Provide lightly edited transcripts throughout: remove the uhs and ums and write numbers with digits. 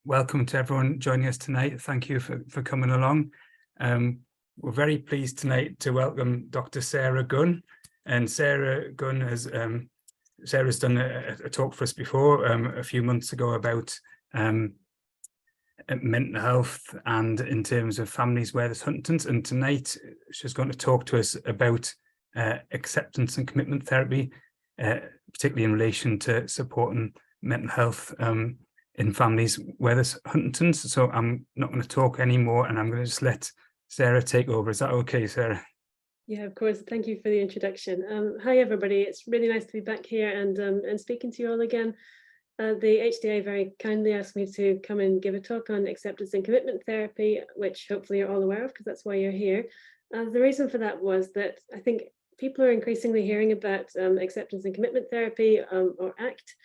welcome to everyone joining us tonight. Thank you for coming along. We're very pleased tonight to welcome Dr. Sarah Gunn. And Sarah Gunn has Sarah's done a talk for us before a few months ago about mental health and in terms of families where there's Huntington's. And tonight she's going to talk to us about acceptance and commitment therapy, particularly in relation to supporting mental health in families where there's Huntington's. So I'm not going to talk anymore, and I'm going to just let Sarah take over. Is that okay, Sarah? Yeah, of course. Thank you for the introduction. Hi, everybody. It's really nice to be back here and speaking to you all again. The HDA very kindly asked me to come and give a talk on acceptance and commitment therapy, which hopefully you're all aware of because that's why you're here. The reason for that was that I think people are increasingly hearing about acceptance and commitment therapy, or ACT,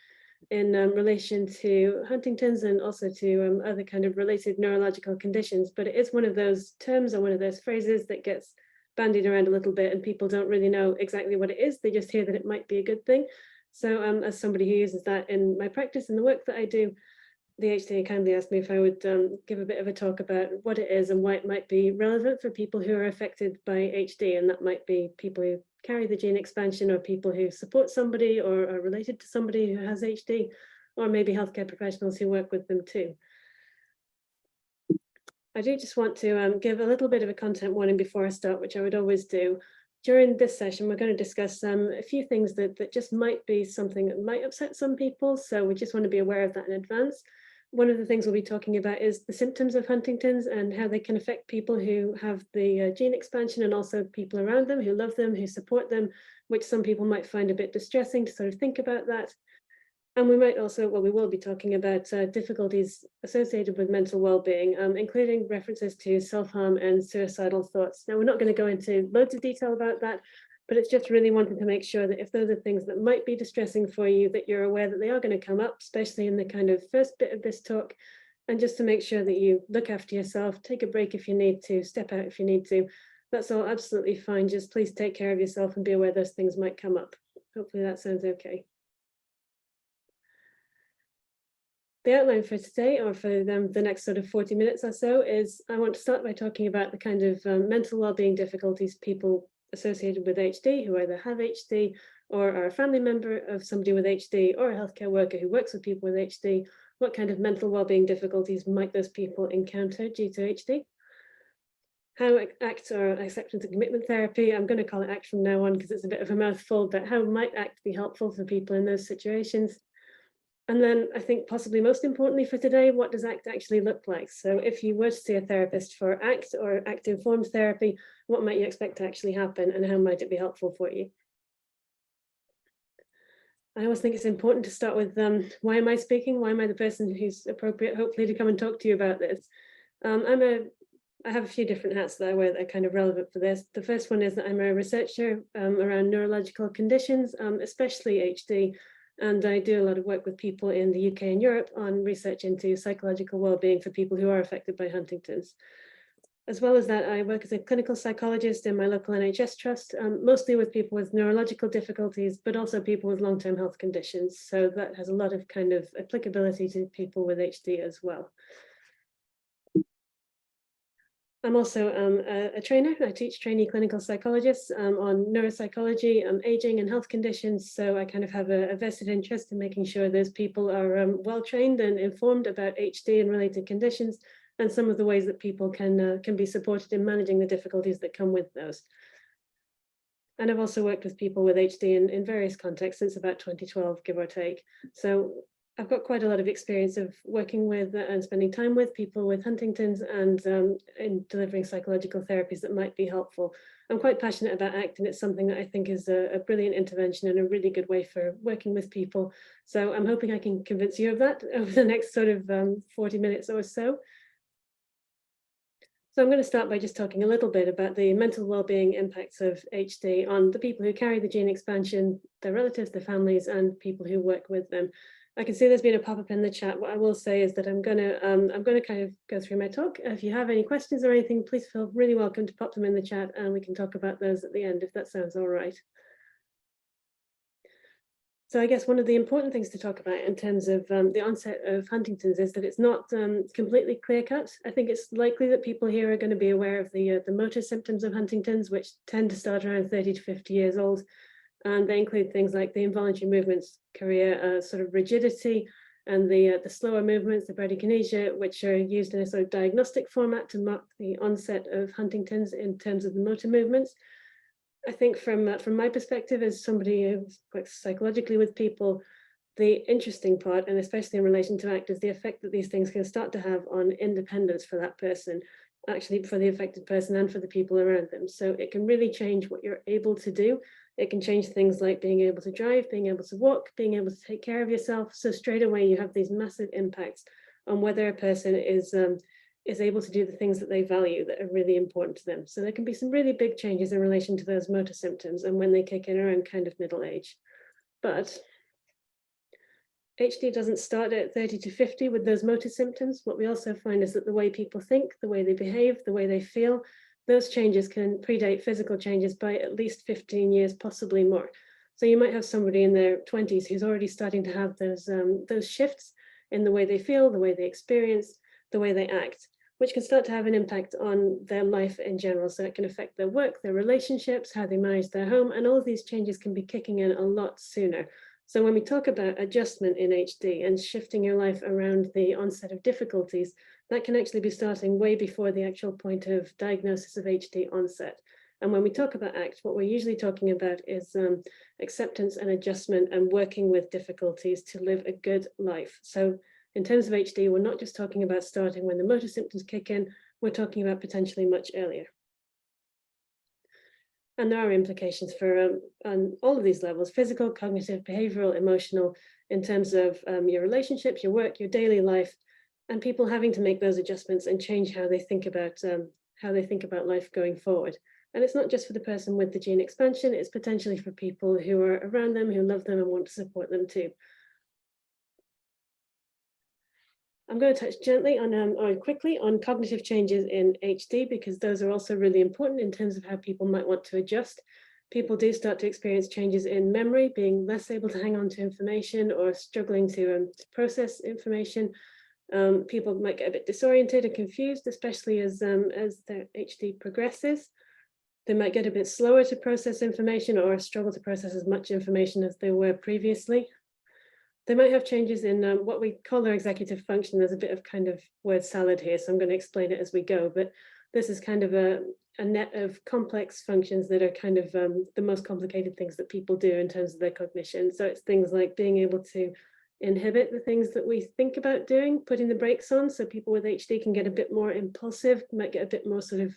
in relation to Huntington's and also to other kind of related neurological conditions. But it is one of those terms or one of those phrases that gets bandied around a little bit and people don't really know exactly what it is. They just hear that it might be a good thing. So as somebody who uses that in my practice and the work that I do, the HDA kindly asked me if I would give a bit of a talk about what it is and why it might be relevant for people who are affected by HD. And that might be people who carry the gene expansion, or people who support somebody or are related to somebody who has HD, or maybe healthcare professionals who work with them too. I do just want to give a little bit of a content warning before I start, which I would always do. During this session, we're going to discuss a few things that just might be something that might upset some people. So we just want to be aware of that in advance. One of the things we'll be talking about is the symptoms of Huntington's and how they can affect people who have the gene expansion, and also people around them who love them, who support them, which some people might find a bit distressing to sort of think about that. And we might also, well, we will be talking about difficulties associated with mental well-being, including references to self-harm and suicidal thoughts. Now, we're not going to go into loads of detail about that, but it's just really wanting to make sure that if those are things that might be distressing for you, that you're aware that they are going to come up, especially in the kind of first bit of this talk, and just to make sure that you look after yourself, take a break if you need to, step out if you need to. That's all absolutely fine. Just please take care of yourself and be aware those things might come up. Hopefully that sounds okay. The outline for today, or for the next sort of 40 minutes or so, is I want to start by talking about the kind of mental well-being difficulties people associated with HD who either have HD or are a family member of somebody with HD, or a healthcare worker who works with people with HD. What kind of mental well-being difficulties might those people encounter due to HD? How ACT, or acceptance and commitment therapy, I'm going to call it ACT from now on because it's a bit of a mouthful, but how might ACT be helpful for people in those situations? And then I think possibly most importantly for today, what does ACT actually look like? So if you were to see a therapist for ACT or ACT-informed therapy, what might you expect to actually happen, and how might it be helpful for you? I always think it's important to start with why am I speaking? Why am I the person who's appropriate, hopefully, to come and talk to you about this? I have a few different hats that I wear that are kind of relevant for this. The first one is that I'm a researcher around neurological conditions, especially HD. And I do a lot of work with people in the UK and Europe on research into psychological well-being for people who are affected by Huntington's. As well as that, I work as a clinical psychologist in my local NHS trust, mostly with people with neurological difficulties, but also people with long-term health conditions. So that has a lot of kind of applicability to people with HD as well. I'm also a trainer. I teach trainee clinical psychologists on neuropsychology, aging and health conditions. So I kind of have a vested interest in making sure those people are well trained and informed about HD and related conditions, and some of the ways that people can be supported in managing the difficulties that come with those. And I've also worked with people with HD in various contexts since about 2012, give or take. So I've got quite a lot of experience of working with and spending time with people with Huntington's, and in delivering psychological therapies that might be helpful. I'm quite passionate about ACT, and it's something that I think is a brilliant intervention and a really good way for working with people. So I'm hoping I can convince you of that over the next sort of 40 minutes or so. So I'm going to start by just talking a little bit about the mental well-being impacts of HD on the people who carry the gene expansion, their relatives, their families, and people who work with them. I can see there's been a pop-up in the chat. What I will say is that I'm going to kind of go through my talk. If you have any questions or anything, please feel really welcome to pop them in the chat, and we can talk about those at the end if that sounds all right. So I guess one of the important things to talk about in terms of the onset of Huntington's is that it's not completely clear-cut. I think it's likely that people here are going to be aware of the motor symptoms of Huntington's, which tend to start around 30 to 50 years old. And they include things like the involuntary movements, chorea, sort of rigidity, and the slower movements, the bradykinesia, which are used in a sort of diagnostic format to mark the onset of Huntington's in terms of the motor movements. I think from my perspective as somebody who works psychologically with people, the interesting part, and especially in relation to ACT, is the effect that these things can start to have on independence for that person, actually for the affected person and for the people around them. So it can really change what you're able to do. It can change things like being able to drive, being able to walk, being able to take care of yourself. So straight away you have these massive impacts on whether a person is able to do the things that they value that are really important to them. So there can be some really big changes in relation to those motor symptoms and when they kick in around kind of middle age. But HD doesn't start at 30 to 50 with those motor symptoms. What we also find is that the way people think, the way they behave, the way they feel, those changes can predate physical changes by at least 15 years, possibly more. So you might have somebody in their 20s who's already starting to have those shifts in the way they feel, the way they experience, the way they act, which can start to have an impact on their life in general. So it can affect their work, their relationships, how they manage their home, and all of these changes can be kicking in a lot sooner. So when we talk about adjustment in HD and shifting your life around the onset of difficulties, that can actually be starting way before the actual point of diagnosis of HD onset. And when we talk about ACT, what we're usually talking about is acceptance and adjustment and working with difficulties to live a good life. So in terms of HD, we're not just talking about starting when the motor symptoms kick in, we're talking about potentially much earlier. And there are implications for on all of these levels: physical, cognitive, behavioral, emotional, in terms of your relationships, your work, your daily life, and people having to make those adjustments and change how they think about life going forward. And it's not just for the person with the gene expansion, it's potentially for people who are around them, who love them and want to support them too. I'm going to touch gently on, or quickly on cognitive changes in HD, because those are also really important in terms of how people might want to adjust. People do start to experience changes in memory, being less able to hang on to information or struggling to process information. People might get a bit disoriented and confused, especially as their HD progresses. They might get a bit slower to process information or struggle to process as much information as they were previously. They might have changes in what we call their executive function. There's a bit of kind of word salad here, so I'm going to explain it as we go. But this is kind of a net of complex functions that are kind of the most complicated things that people do in terms of their cognition. So it's things like being able to inhibit the things that we think about doing, putting the brakes on. So people with HD can get a bit more impulsive, might get a bit more sort of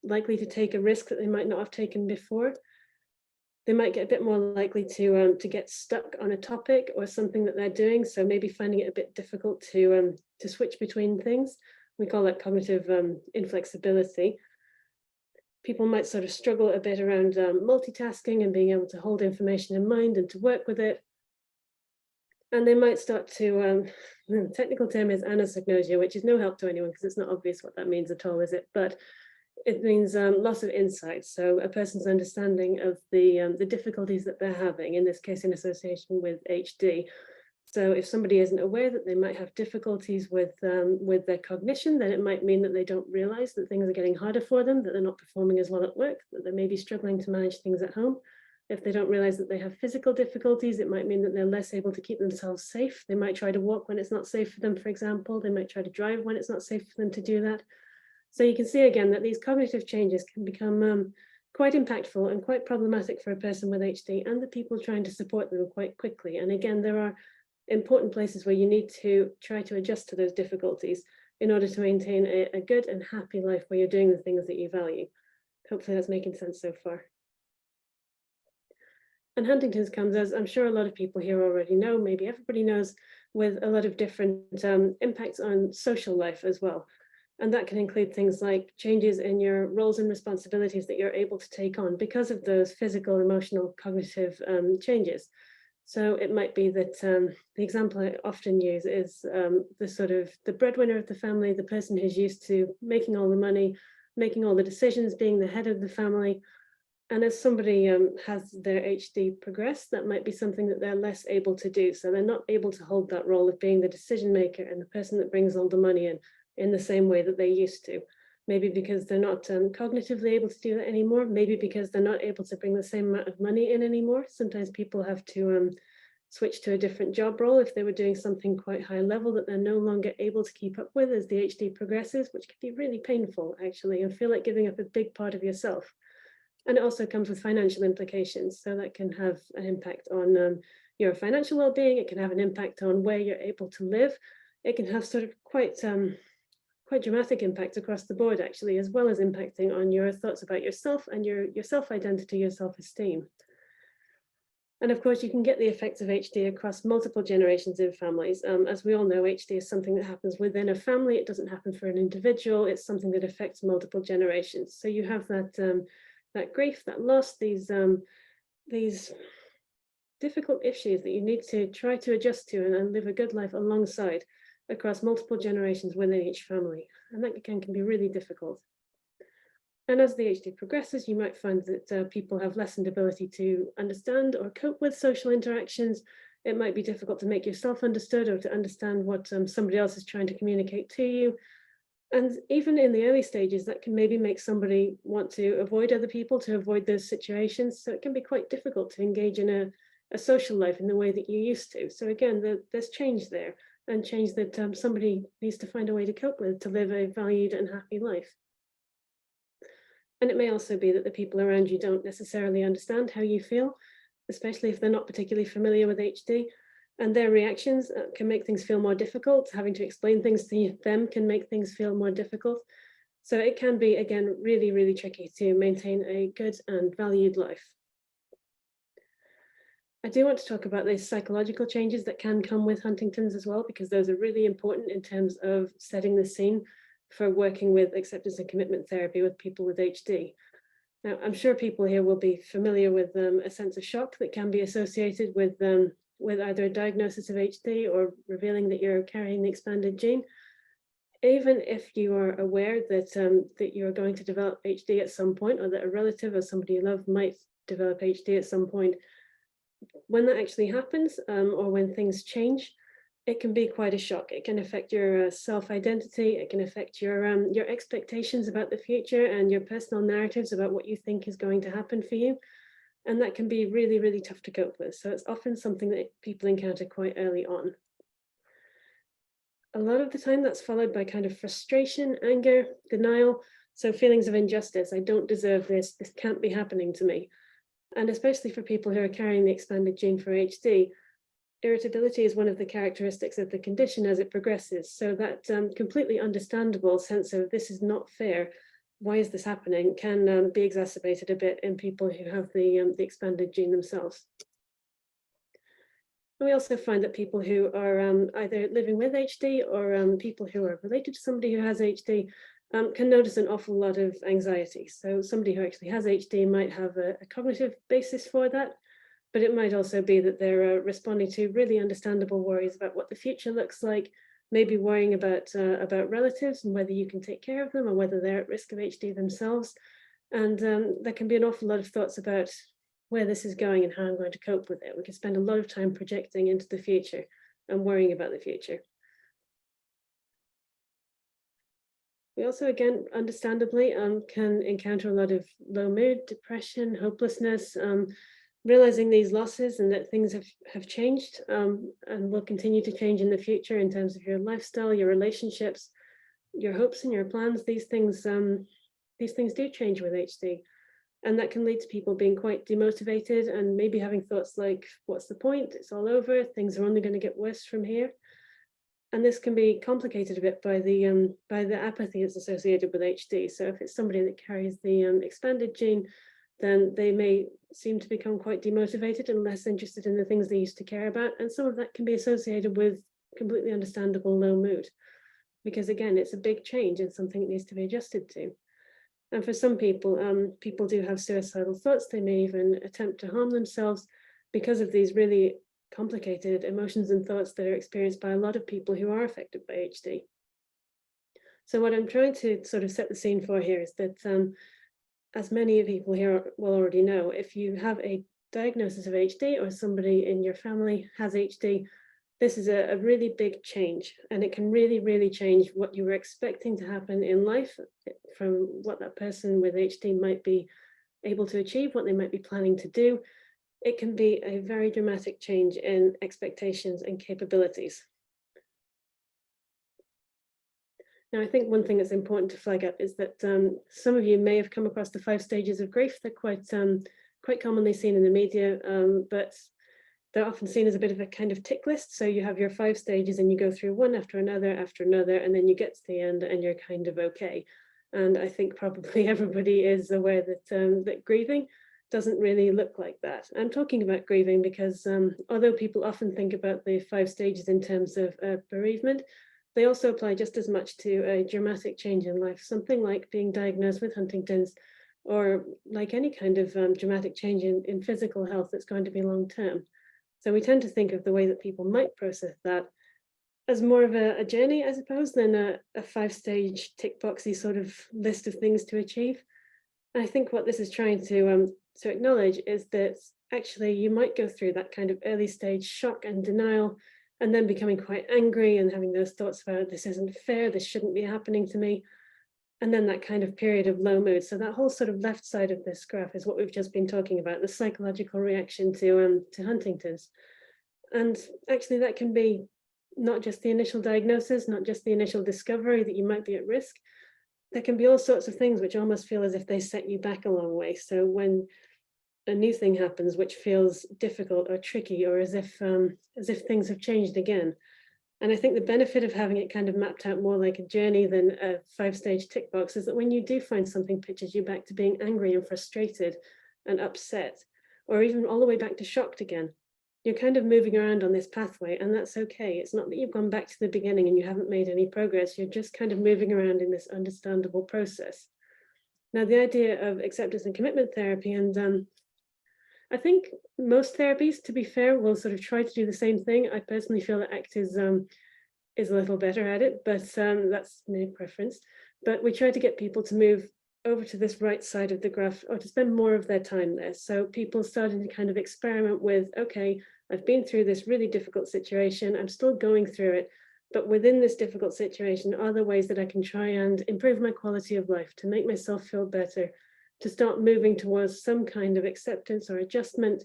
likely to take a risk that they might not have taken before. They might get a bit more likely to get stuck on a topic or something that they're doing. So maybe finding it a bit difficult to switch between things. We call that cognitive inflexibility. People might sort of struggle a bit around multitasking and being able to hold information in mind and to work with it. And they might start to, the technical term is anosognosia, which is no help to anyone because it's not obvious what that means at all, is it? But it means loss of insight. So a person's understanding of the difficulties that they're having, in this case, in association with HD. So if somebody isn't aware that they might have difficulties with their cognition, then it might mean that they don't realize that things are getting harder for them, that they're not performing as well at work, that they may be struggling to manage things at home. If they don't realize that they have physical difficulties, it might mean that they're less able to keep themselves safe. They might try to walk when it's not safe for them, for example. They might try to drive when it's not safe for them to do that. So you can see again that these cognitive changes can become quite impactful and quite problematic for a person with HD and the people trying to support them quite quickly. And again, there are important places where you need to try to adjust to those difficulties in order to maintain a good and happy life where you're doing the things that you value. Hopefully that's making sense so far. And Huntington's comes, as I'm sure a lot of people here already know, maybe everybody knows, with a lot of different impacts on social life as well. And that can include things like changes in your roles and responsibilities that you're able to take on because of those physical, emotional, cognitive changes. So it might be that the example I often use is the breadwinner of the family, the person who's used to making all the money, making all the decisions, being the head of the family. And as somebody has their HD progress, that might be something that they're less able to do. So they're not able to hold that role of being the decision maker and the person that brings all the money in the same way that they used to. Maybe because they're not cognitively able to do that anymore. Maybe because they're not able to bring the same amount of money in anymore. Sometimes people have to switch to a different job role if they were doing something quite high level that they're no longer able to keep up with as the HD progresses, which can be really painful actually, and feel like giving up a big part of yourself. And it also comes with financial implications. So that can have an impact on your financial well-being. It can have an impact on where you're able to live. It can have sort of quite dramatic impacts across the board, actually, as well as impacting on your thoughts about yourself and your self-identity, your self-esteem. And of course, you can get the effects of HD across multiple generations in families. As we all know, HD is something that happens within a family. It doesn't happen for an individual. It's something that affects multiple generations. So you have that grief, that loss, these difficult issues that you need to try to adjust to and live a good life alongside across multiple generations within each family. And that can be really difficult. And as the HD progresses, you might find that people have lessened ability to understand or cope with social interactions. It might be difficult to make yourself understood or to understand what somebody else is trying to communicate to you. And even in the early stages, that can maybe make somebody want to avoid other people, to avoid those situations. So it can be quite difficult to engage in a social life in the way that you used to. So again, there's change there, and change that somebody needs to find a way to cope with to live a valued and happy life. And it may also be that the people around you don't necessarily understand how you feel, especially if they're not particularly familiar with HD. And their reactions can make things feel more difficult. Having to explain things to them can make things feel more difficult. So it can be, again, really, really tricky to maintain a good and valued life. I do want to talk about the psychological changes that can come with Huntington's as well, because those are really important in terms of setting the scene for working with acceptance and commitment therapy with people with HD. Now, I'm sure people here will be familiar with a sense of shock that can be associated with either a diagnosis of HD or revealing that you're carrying the expanded gene. Even if you are aware that you're going to develop HD at some point, or that a relative or somebody you love might develop HD at some point, when that actually happens, or when things change, it can be quite a shock. It can affect your self-identity. It can affect your expectations about the future and your personal narratives about what you think is going to happen for you. And that can be really, really tough to cope with. So it's often something that people encounter quite early on. A lot of the time that's followed by kind of frustration, anger, denial. So feelings of injustice. I don't deserve this. This can't be happening to me. And especially for people who are carrying the expanded gene for HD, irritability is one of the characteristics of the condition as it progresses. So that completely understandable sense of this is not fair, why is this happening, can be exacerbated a bit in people who have the expanded gene themselves. And we also find that people who are either living with HD or people who are related to somebody who has HD can notice an awful lot of anxiety. So somebody who actually has HD might have a cognitive basis for that, but it might also be that they're responding to really understandable worries about what the future looks like, maybe worrying about relatives and whether you can take care of them or whether they're at risk of HD themselves. And there can be an awful lot of thoughts about where this is going and how I'm going to cope with it. We can spend a lot of time projecting into the future and worrying about the future. We also, again, understandably, can encounter a lot of low mood, depression, hopelessness, realizing these losses and that things have changed and will continue to change in the future in terms of your lifestyle, your relationships, your hopes and your plans. These things do change with HD. And that can lead to people being quite demotivated and maybe having thoughts like, what's the point? It's all over. Things are only going to get worse from here. And this can be complicated a bit by the apathy that's associated with HD. So if it's somebody that carries the expanded gene, then they may seem to become quite demotivated and less interested in the things they used to care about. And some of that can be associated with completely understandable low mood, because again, it's a big change and something that needs to be adjusted to. And for some people, people do have suicidal thoughts. They may even attempt to harm themselves because of these really complicated emotions and thoughts that are experienced by a lot of people who are affected by HD. So what I'm trying to sort of set the scene for here is that as many people here will already know, if you have a diagnosis of HD or somebody in your family has HD, this is a really big change, and it can really, really change what you were expecting to happen in life from what that person with HD might be able to achieve, what they might be planning to do. It can be a very dramatic change in expectations and capabilities. Now, I think one thing that's important to flag up is that some of you may have come across the 5 stages of grief. They're quite commonly seen in the media, but they're often seen as a bit of a kind of tick list. So you have your 5 stages and you go through one after another, and then you get to the end and you're kind of okay. And I think probably everybody is aware that, that grieving doesn't really look like that. I'm talking about grieving because although people often think about the 5 stages in terms of bereavement, they also apply just as much to a dramatic change in life, something like being diagnosed with Huntington's, or like any kind of dramatic change in physical health that's going to be long term. So we tend to think of the way that people might process that as more of a journey, I suppose, than a 5-stage tick boxy sort of list of things to achieve. And I think what this is trying to acknowledge is that actually you might go through that kind of early stage shock and denial, and then becoming quite angry and having those thoughts about this isn't fair, this shouldn't be happening to me. And then that kind of period of low mood. So that whole sort of left side of this graph is what we've just been talking about, the psychological reaction to Huntington's. And actually that can be not just the initial diagnosis, not just the initial discovery that you might be at risk. There can be all sorts of things which almost feel as if they set you back a long way. So when a new thing happens which feels difficult or tricky, or as if things have changed again. And I think the benefit of having it kind of mapped out more like a journey than a 5-stage tick box is that when you do find something pitches you back to being angry and frustrated and upset, or even all the way back to shocked again, you're kind of moving around on this pathway, and that's okay. It's not that you've gone back to the beginning and you haven't made any progress. You're just kind of moving around in this understandable process. Now, the idea of acceptance and commitment therapy, and I think most therapies, to be fair, will sort of try to do the same thing. I personally feel that ACT is a little better at it, but that's my preference. But we try to get people to move over to this right side of the graph, or to spend more of their time there. So people starting to kind of experiment with, okay, I've been through this really difficult situation, I'm still going through it, but within this difficult situation, are there ways that I can try and improve my quality of life, to make myself feel better, to start moving towards some kind of acceptance or adjustment?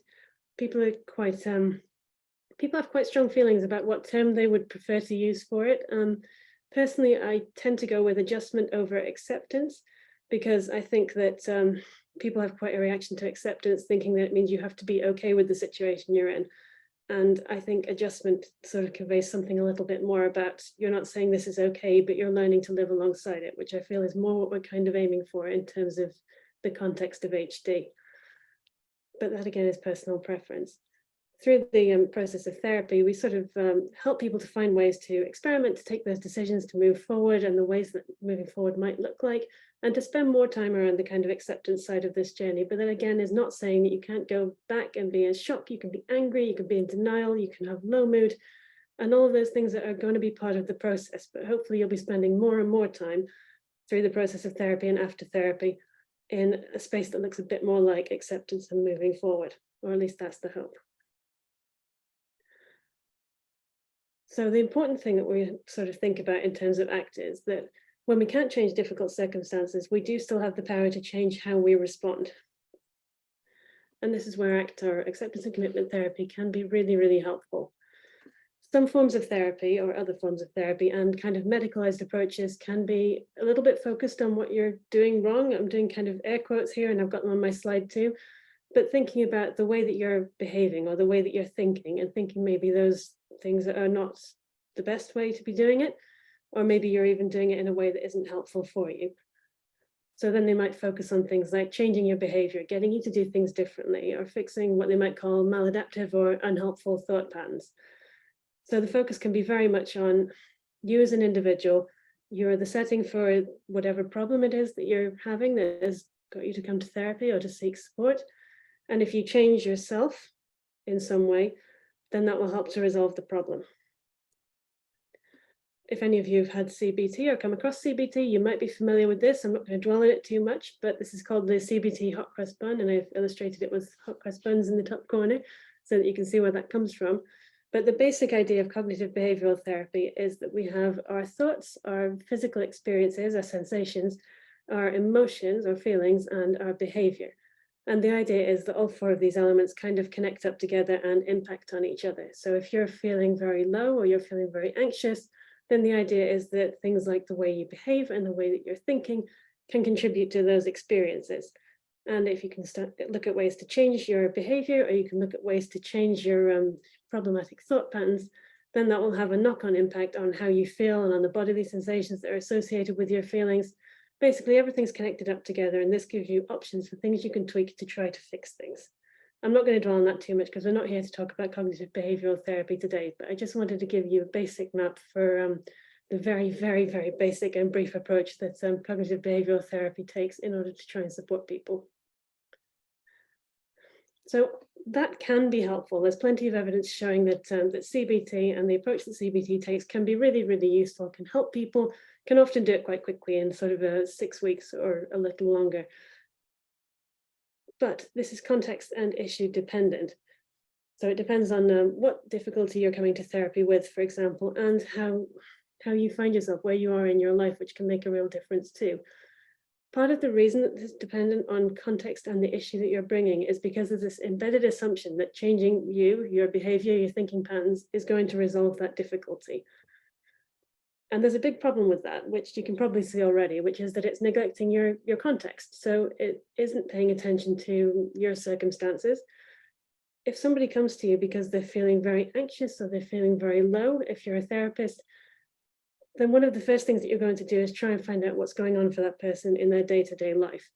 People are quite, people have quite strong feelings about what term they would prefer to use for it. Personally, I tend to go with adjustment over acceptance, because I think that people have quite a reaction to acceptance, thinking that it means you have to be okay with the situation you're in. And I think adjustment sort of conveys something a little bit more about, you're not saying this is okay, but you're learning to live alongside it, which I feel is more what we're kind of aiming for in terms of the context of HD. But that again is personal preference. Through the process of therapy, we sort of help people to find ways to experiment, to take those decisions, to move forward, and the ways that moving forward might look like, and to spend more time around the kind of acceptance side of this journey. But then again, is not saying that you can't go back and be in shock. You can be angry, you can be in denial, you can have low mood, and all of those things that are going to be part of the process. But hopefully you'll be spending more and more time through the process of therapy and after therapy in a space that looks a bit more like acceptance and moving forward, or at least that's the hope. So the important thing that we sort of think about in terms of ACT is that when we can't change difficult circumstances, we do still have the power to change how we respond. And this is where ACT, or acceptance and commitment therapy, can be really, really helpful. Some forms of therapy, or other forms of therapy, and kind of medicalized approaches can be a little bit focused on what you're doing wrong. I'm doing kind of air quotes here, and I've got them on my slide too. But thinking about the way that you're behaving, or the way that you're thinking, and thinking maybe those things that are not the best way to be doing it, or maybe you're even doing it in a way that isn't helpful for you. So then they might focus on things like changing your behavior, getting you to do things differently, or fixing what they might call maladaptive or unhelpful thought patterns. So the focus can be very much on you as an individual. You're the setting for whatever problem it is that you're having that has got you to come to therapy or to seek support. And if you change yourself in some way, then that will help to resolve the problem. if any of you have had CBT or come across CBT, you might be familiar with this. I'm not going to dwell on it too much, but this is called the CBT hot cross bun, and I've illustrated it with hot cross buns in the top corner so that you can see where that comes from. But the basic idea of cognitive behavioral therapy is that we have our thoughts, our physical experiences, our sensations, our emotions, our feelings, and our behavior. And the idea is that all four of these elements kind of connect up together and impact on each other. So if you're feeling very low or you're feeling very anxious, then the idea is that things like the way you behave and the way that you're thinking can contribute to those experiences. And if you can look at ways to change your behavior, or you can look at ways to change your problematic thought patterns, then that will have a knock-on impact on how you feel and on the bodily sensations that are associated with your feelings. Basically, everything's connected up together, and this gives you options for things you can tweak to try to fix things. I'm not going to dwell on that too much because we're not here to talk about cognitive behavioral therapy today, but I just wanted to give you a basic map for the very, very, very basic and brief approach that cognitive behavioral therapy takes in order to try and support people. So that can be helpful. There's plenty of evidence showing that, that CBT and the approach that CBT takes can be really, really useful, can help people, can often do it quite quickly in sort of 6 weeks or a little longer. But this is context and issue dependent. So it depends on what difficulty you're coming to therapy with, for example, and how you find yourself, where you are in your life, which can make a real difference too. Part of the reason that this is dependent on context and the issue that you're bringing is because of this embedded assumption that changing you, your behavior, your thinking patterns is going to resolve that difficulty. And there's a big problem with that, which you can probably see already, which is that it's neglecting your context. So it isn't paying attention to your circumstances. If somebody comes to you because they're feeling very anxious or they're feeling very low, if you're a therapist, then one of the first things that you're going to do is try and find out what's going on for that person in their day-to-day life.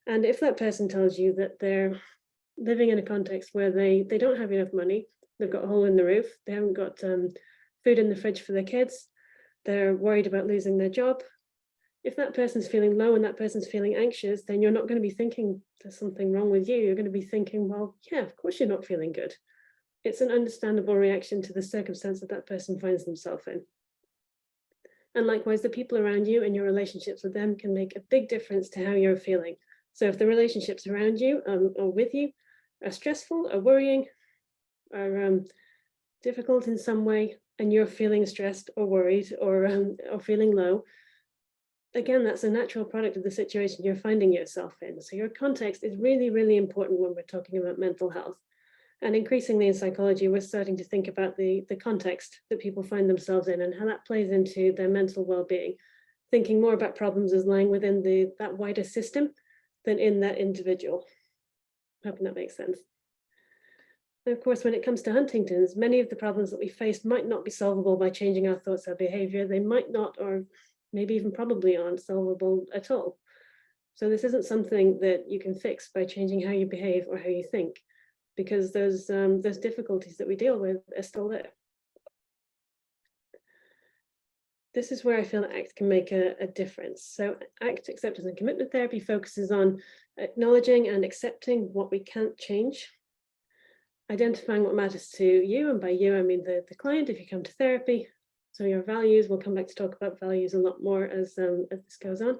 And if that person tells you that they're living in a context where they don't have enough money, they've got a hole in the roof, they haven't got food in the fridge for their kids, they're worried about losing their job. If that person's feeling low and that person's feeling anxious, then you're not going to be thinking there's something wrong with you. You're going to be thinking, well, yeah, of course you're not feeling good. It's an understandable reaction to the circumstance that that person finds themselves in. And likewise, the people around you and your relationships with them can make a big difference to how you're feeling. So if the relationships around you or with you are stressful, are worrying, are difficult in some way, and you're feeling stressed or worried or feeling low, again, that's a natural product of the situation you're finding yourself in. So your context is really, really important when we're talking about mental health. And increasingly in psychology, we're starting to think about the context that people find themselves in and how that plays into their mental well-being, thinking more about problems as lying within that wider system than in that individual. Hoping that makes sense. And of course, when it comes to Huntington's, many of the problems that we face might not be solvable by changing our thoughts or behavior. They might not, or maybe even probably aren't solvable at all. So this isn't something that you can fix by changing how you behave or how you think, because those difficulties that we deal with are still there. This is where I feel that ACT can make a difference. So ACT, acceptance and commitment therapy, focuses on acknowledging and accepting what we can't change, identifying what matters to you, and by you I mean the client if you come to therapy. So your values, we'll come back to talk about values a lot more as this goes on.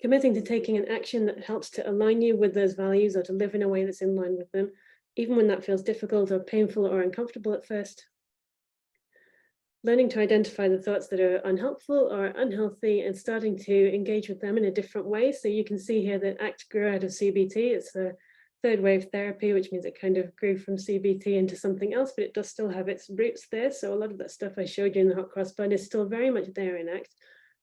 Committing to taking an action that helps to align you with those values or to live in a way that's in line with them, even when that feels difficult or painful or uncomfortable at first. Learning to identify the thoughts that are unhelpful or unhealthy and starting to engage with them in a different way. So you can see here that ACT grew out of CBT. It's a third wave therapy, which means it kind of grew from CBT into something else, but it does still have its roots there. So a lot of that stuff I showed you in the hot cross bun is still very much there in ACT,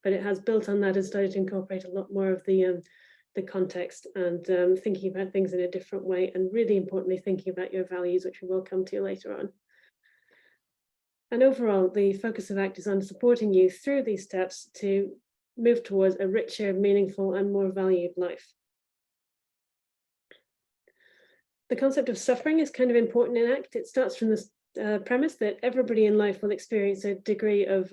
but it has built on that and started to incorporate a lot more of the context and thinking about things in a different way, and really importantly, thinking about your values, which we will come to later on. And overall, the focus of ACT is on supporting you through these steps to move towards a richer, meaningful, and more valued life. The concept of suffering is kind of important in ACT. It starts from this premise that everybody in life will experience a degree of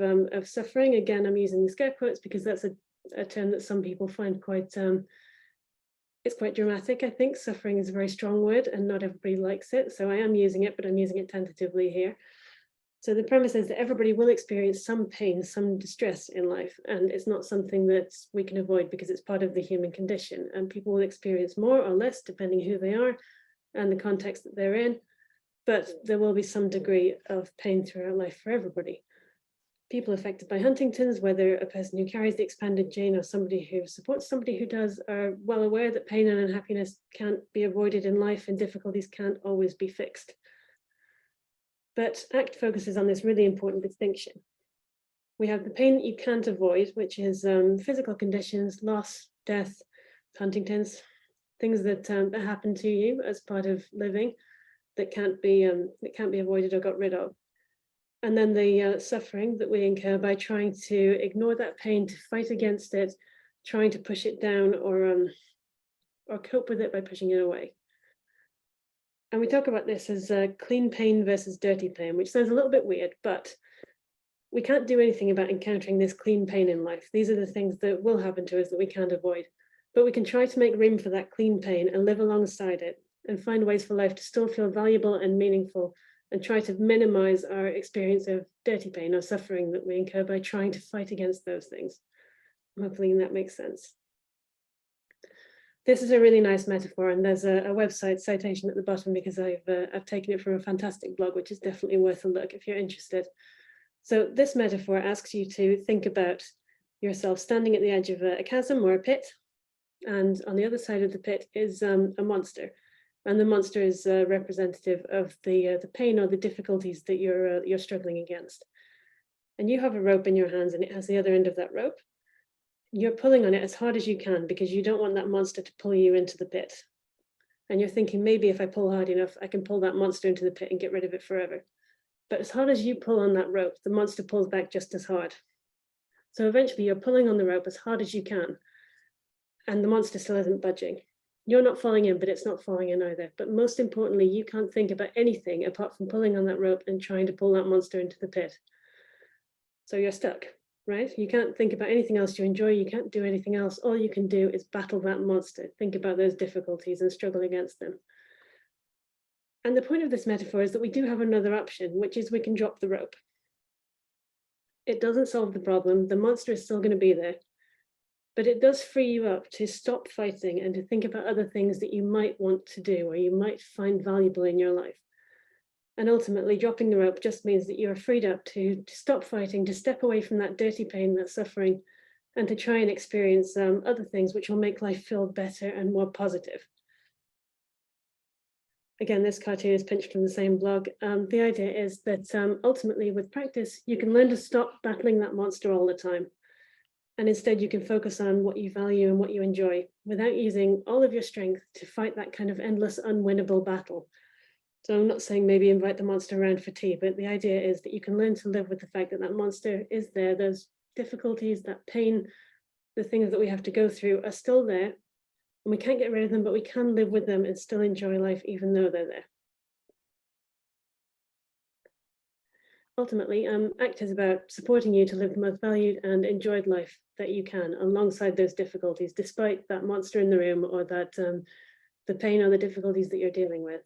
suffering. Again, I'm using the scare quotes because that's a term that some people find quite, it's quite dramatic, I think. Suffering is a very strong word and not everybody likes it. So I am using it, but I'm using it tentatively here. So the premise is that everybody will experience some pain, some distress in life, and it's not something that we can avoid because it's part of the human condition, and people will experience more or less depending who they are and the context that they're in, but there will be some degree of pain throughout life for everybody. People affected by Huntington's, whether a person who carries the expanded gene or somebody who supports somebody who does, are well aware that pain and unhappiness can't be avoided in life and difficulties can't always be fixed. But ACT focuses on this really important distinction. We have the pain that you can't avoid, which is physical conditions, loss, death, Huntington's, things that happen to you as part of living that can't be avoided or got rid of. And then the suffering that we incur by trying to ignore that pain, to fight against it, trying to push it down or cope with it by pushing it away. And we talk about this as clean pain versus dirty pain, which sounds a little bit weird, but we can't do anything about encountering this clean pain in life. These are the things that will happen to us that we can't avoid. But we can try to make room for that clean pain and live alongside it and find ways for life to still feel valuable and meaningful, and try to minimize our experience of dirty pain or suffering that we incur by trying to fight against those things. Hopefully that makes sense. This is a really nice metaphor, and there's a website citation at the bottom because I've taken it from a fantastic blog, which is definitely worth a look if you're interested. So this metaphor asks you to think about yourself standing at the edge of a chasm or a pit, and on the other side of the pit is a monster, and the monster is representative of the pain or the difficulties that you're struggling against. And you have a rope in your hands, and it has the other end of that rope. You're pulling on it as hard as you can because you don't want that monster to pull you into the pit. And you're thinking, maybe if I pull hard enough, I can pull that monster into the pit and get rid of it forever. But as hard as you pull on that rope, the monster pulls back just as hard. So eventually you're pulling on the rope as hard as you can, and the monster still isn't budging. You're not falling in, but it's not falling in either. But most importantly, you can't think about anything apart from pulling on that rope and trying to pull that monster into the pit. So you're stuck. Right? You can't think about anything else you enjoy. You can't do anything else. All you can do is battle that monster, think about those difficulties and struggle against them. And the point of this metaphor is that we do have another option, which is we can drop the rope. It doesn't solve the problem. The monster is still going to be there, but it does free you up to stop fighting and to think about other things that you might want to do or you might find valuable in your life. And ultimately, dropping the rope just means that you're freed up to stop fighting, to step away from that dirty pain, that suffering, and to try and experience other things which will make life feel better and more positive. Again, this cartoon is pinched from the same blog. The idea is that ultimately, with practice, you can learn to stop battling that monster all the time. And instead, you can focus on what you value and what you enjoy without using all of your strength to fight that kind of endless, unwinnable battle. So I'm not saying maybe invite the monster around for tea, but the idea is that you can learn to live with the fact that that monster is there. Those difficulties, that pain, the things that we have to go through are still there, and we can't get rid of them, but we can live with them and still enjoy life even though they're there. Ultimately, ACT is about supporting you to live the most valued and enjoyed life that you can alongside those difficulties, despite that monster in the room or that the pain or the difficulties that you're dealing with.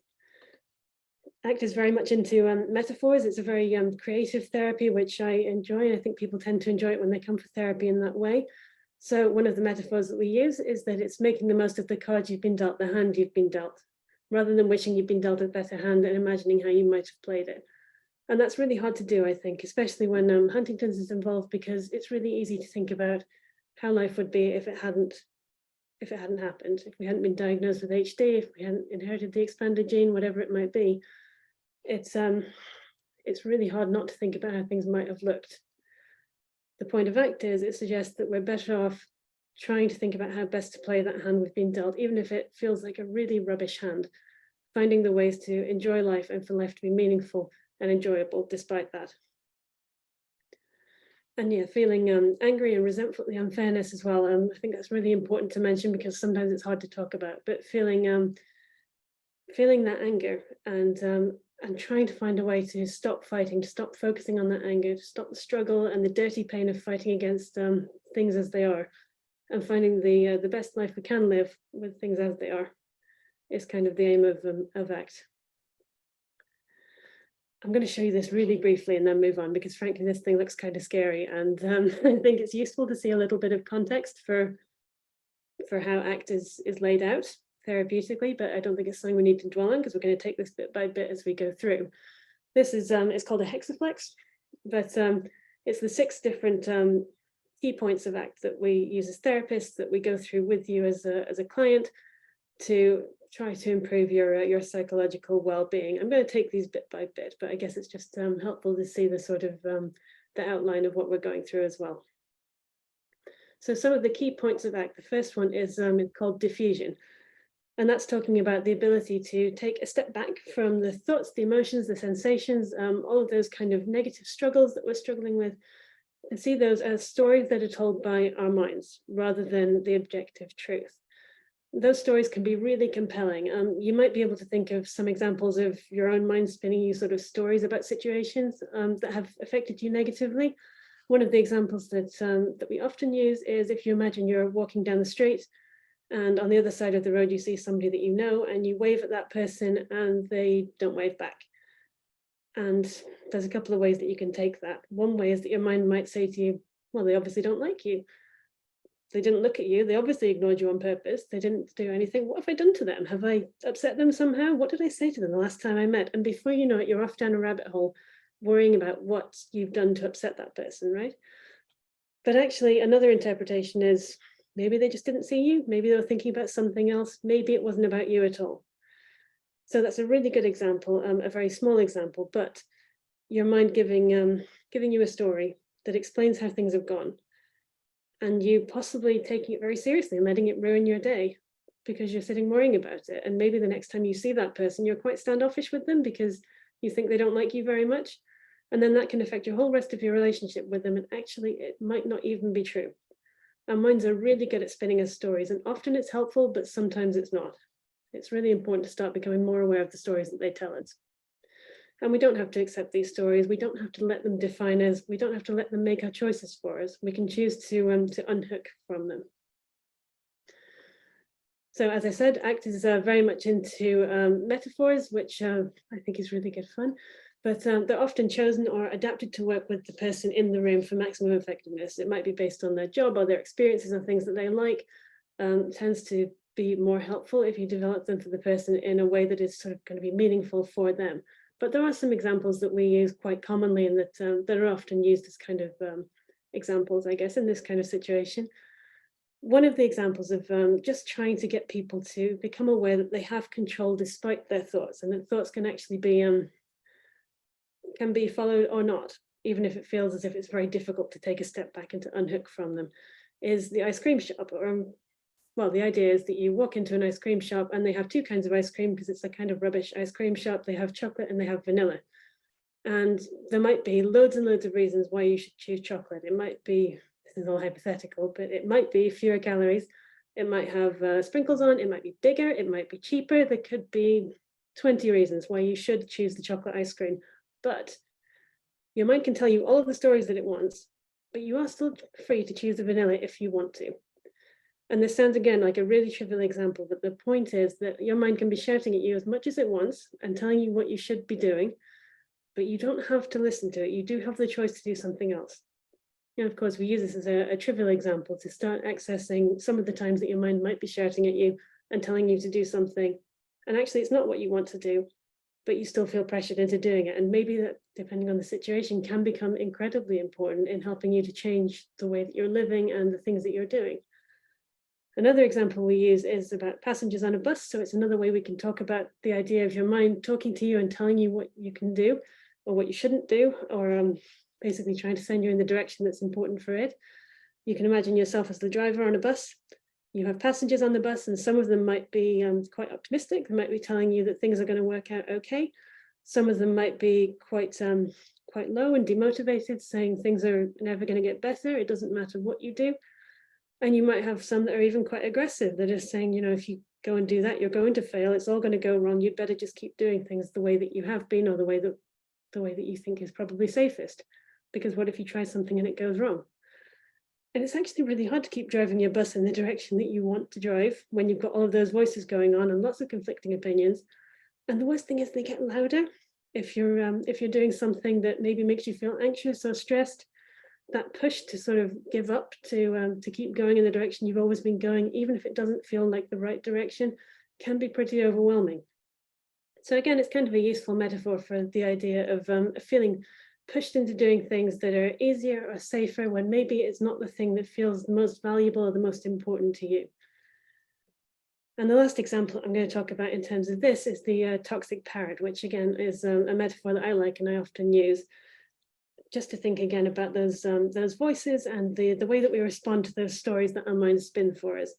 ACT is very much into metaphors. It's a very creative therapy, which I enjoy. I think people tend to enjoy it when they come for therapy in that way. So one of the metaphors that we use is that it's making the most of the cards you've been dealt, the hand you've been dealt, rather than wishing you'd been dealt a better hand and imagining how you might have played it. And that's really hard to do, I think, especially when Huntington's is involved, because it's really easy to think about how life would be if it hadn't happened, if we hadn't been diagnosed with HD, if we hadn't inherited the expanded gene, whatever it might be. It's really hard not to think about how things might have looked. The point of ACT is it suggests that we're better off trying to think about how best to play that hand we've been dealt, even if it feels like a really rubbish hand, finding the ways to enjoy life and for life to be meaningful and enjoyable despite that. And yeah, feeling angry and resentful at the unfairness as well. I think that's really important to mention because sometimes it's hard to talk about, but feeling that anger and trying to find a way to stop fighting, to stop focusing on that anger, to stop the struggle and the dirty pain of fighting against things as they are, and finding the best life we can live with things as they are is kind of the aim of ACT. I'm going to show you this really briefly and then move on, because frankly, this thing looks kind of scary. And I think it's useful to see a little bit of context for how ACT is laid out therapeutically, but I don't think it's something we need to dwell on, because we're going to take this bit by bit as we go through. This is it's called a hexaflex, but it's the 6 different key points of ACT that we use as therapists, that we go through with you as a client to try to improve your psychological well-being. I'm going to take these bit by bit, but I guess it's just helpful to see the sort of the outline of what we're going through as well. So some of the key points of ACT, the first one is called diffusion. And that's talking about the ability to take a step back from the thoughts, the emotions, the sensations, all of those kind of negative struggles that we're struggling with, and see those as stories that are told by our minds rather than the objective truth. Those stories can be really compelling. You might be able to think of some examples of your own mind spinning you sort of stories about situations that have affected you negatively. One of the examples that we often use is if you imagine you're walking down the street, and on the other side of the road, you see somebody that you know, and you wave at that person and they don't wave back. And there's a couple of ways that you can take that. One way is that your mind might say to you, well, they obviously don't like you. They didn't look at you. They obviously ignored you on purpose. They didn't do anything. What have I done to them? Have I upset them somehow? What did I say to them the last time I met? And before you know it, you're off down a rabbit hole, worrying about what you've done to upset that person, right? But actually, another interpretation is, maybe they just didn't see you. Maybe they were thinking about something else. Maybe it wasn't about you at all. So that's a really good example, a very small example, but your mind giving you a story that explains how things have gone, and you possibly taking it very seriously and letting it ruin your day because you're sitting worrying about it. And maybe the next time you see that person, you're quite standoffish with them because you think they don't like you very much. And then that can affect your whole rest of your relationship with them. And actually, it might not even be true. Our minds are really good at spinning us stories, and often it's helpful, but sometimes it's not. It's really important to start becoming more aware of the stories that they tell us. And we don't have to accept these stories. We don't have to let them define us. We don't have to let them make our choices for us. We can choose to unhook from them. So as I said, ACT is very much into metaphors, which I think is really good fun. But they're often chosen or adapted to work with the person in the room for maximum effectiveness. It might be based on their job or their experiences or things that they like. Tends to be more helpful if you develop them for the person in a way that is sort of going to be meaningful for them. But there are some examples that we use quite commonly and that are often used as kind of examples, I guess, in this kind of situation. One of the examples of just trying to get people to become aware that they have control despite their thoughts, and that thoughts can actually be can be followed or not, even if it feels as if it's very difficult to take a step back and to unhook from them, is the ice cream shop. Well, the idea is that you walk into an ice cream shop and they have 2 kinds of ice cream because it's a kind of rubbish ice cream shop. They have chocolate and they have vanilla. And there might be loads and loads of reasons why you should choose chocolate. It might be, this is all hypothetical, but it might be fewer calories. It might have sprinkles on, it might be bigger, it might be cheaper. There could be 20 reasons why you should choose the chocolate ice cream. But your mind can tell you all of the stories that it wants, but you are still free to choose the vanilla if you want to. And this sounds, again, like a really trivial example, but the point is that your mind can be shouting at you as much as it wants and telling you what you should be doing, but you don't have to listen to it. You do have the choice to do something else. And of course, we use this as a trivial example to start accessing some of the times that your mind might be shouting at you and telling you to do something. And actually, it's not what you want to do, but you still feel pressured into doing it. And maybe that, depending on the situation, can become incredibly important in helping you to change the way that you're living and the things that you're doing. Another example we use is about passengers on a bus. So it's another way we can talk about the idea of your mind talking to you and telling you what you can do or what you shouldn't do, or basically trying to send you in the direction that's important for it. You can imagine yourself as the driver on a bus. You have passengers on the bus, and some of them might be quite optimistic. They might be telling you that things are going to work out okay. Some of them might be quite low and demotivated, saying things are never going to get better. It doesn't matter what you do. And you might have some that are even quite aggressive, that are saying, you know, if you go and do that, you're going to fail. It's all going to go wrong. You'd better just keep doing things the way that you have been, or the way that you think is probably safest. Because what if you try something and it goes wrong? And it's actually really hard to keep driving your bus in the direction that you want to drive when you've got all of those voices going on and lots of conflicting opinions. And the worst thing is they get louder. If you're doing something that maybe makes you feel anxious or stressed, that push to sort of give up, to keep going in the direction you've always been going, even if it doesn't feel like the right direction, can be pretty overwhelming. So again, it's kind of a useful metaphor for the idea of feeling pushed into doing things that are easier or safer when maybe it's not the thing that feels the most valuable or the most important to you. And the last example I'm going to talk about in terms of this is the toxic parrot, which again is a metaphor that I like and I often use, just to think again about those voices and the way that we respond to those stories that our minds spin for us.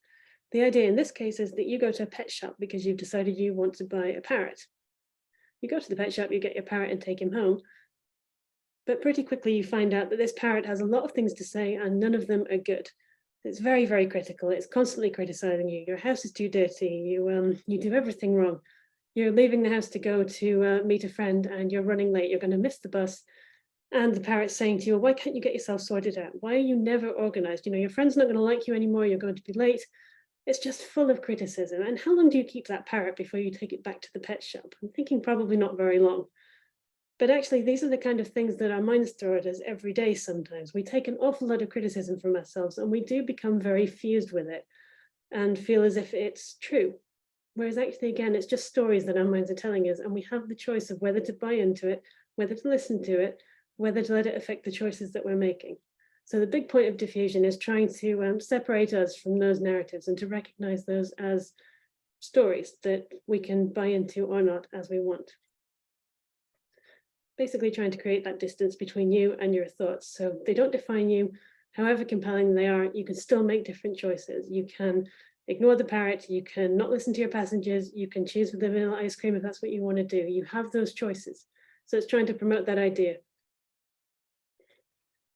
The idea in this case is that you go to a pet shop because you've decided you want to buy a parrot. You go to the pet shop, you get your parrot and take him home. But pretty quickly you find out that this parrot has a lot of things to say and none of them are good. It's very, very critical. It's constantly criticizing you. Your house is too dirty. You do everything wrong. You're leaving the house to go to meet a friend and you're running late. You're going to miss the bus. And the parrot's saying to you, why can't you get yourself sorted out? Why are you never organized? Your friend's not going to like you anymore. You're going to be late. It's just full of criticism. And how long do you keep that parrot before you take it back to the pet shop? I'm thinking probably not very long. But actually, these are the kind of things that our minds throw at us every day sometimes. We take an awful lot of criticism from ourselves and we do become very fused with it and feel as if it's true. Whereas actually, again, it's just stories that our minds are telling us, and we have the choice of whether to buy into it, whether to listen to it, whether to let it affect the choices that we're making. So the big point of diffusion is trying to separate us from those narratives and to recognize those as stories that we can buy into or not as we want. Basically trying to create that distance between you and your thoughts. So they don't define you. However compelling they are, you can still make different choices. You can ignore the parrot, you can not listen to your passengers, you can choose the vanilla ice cream if that's what you want to do. You have those choices. So it's trying to promote that idea.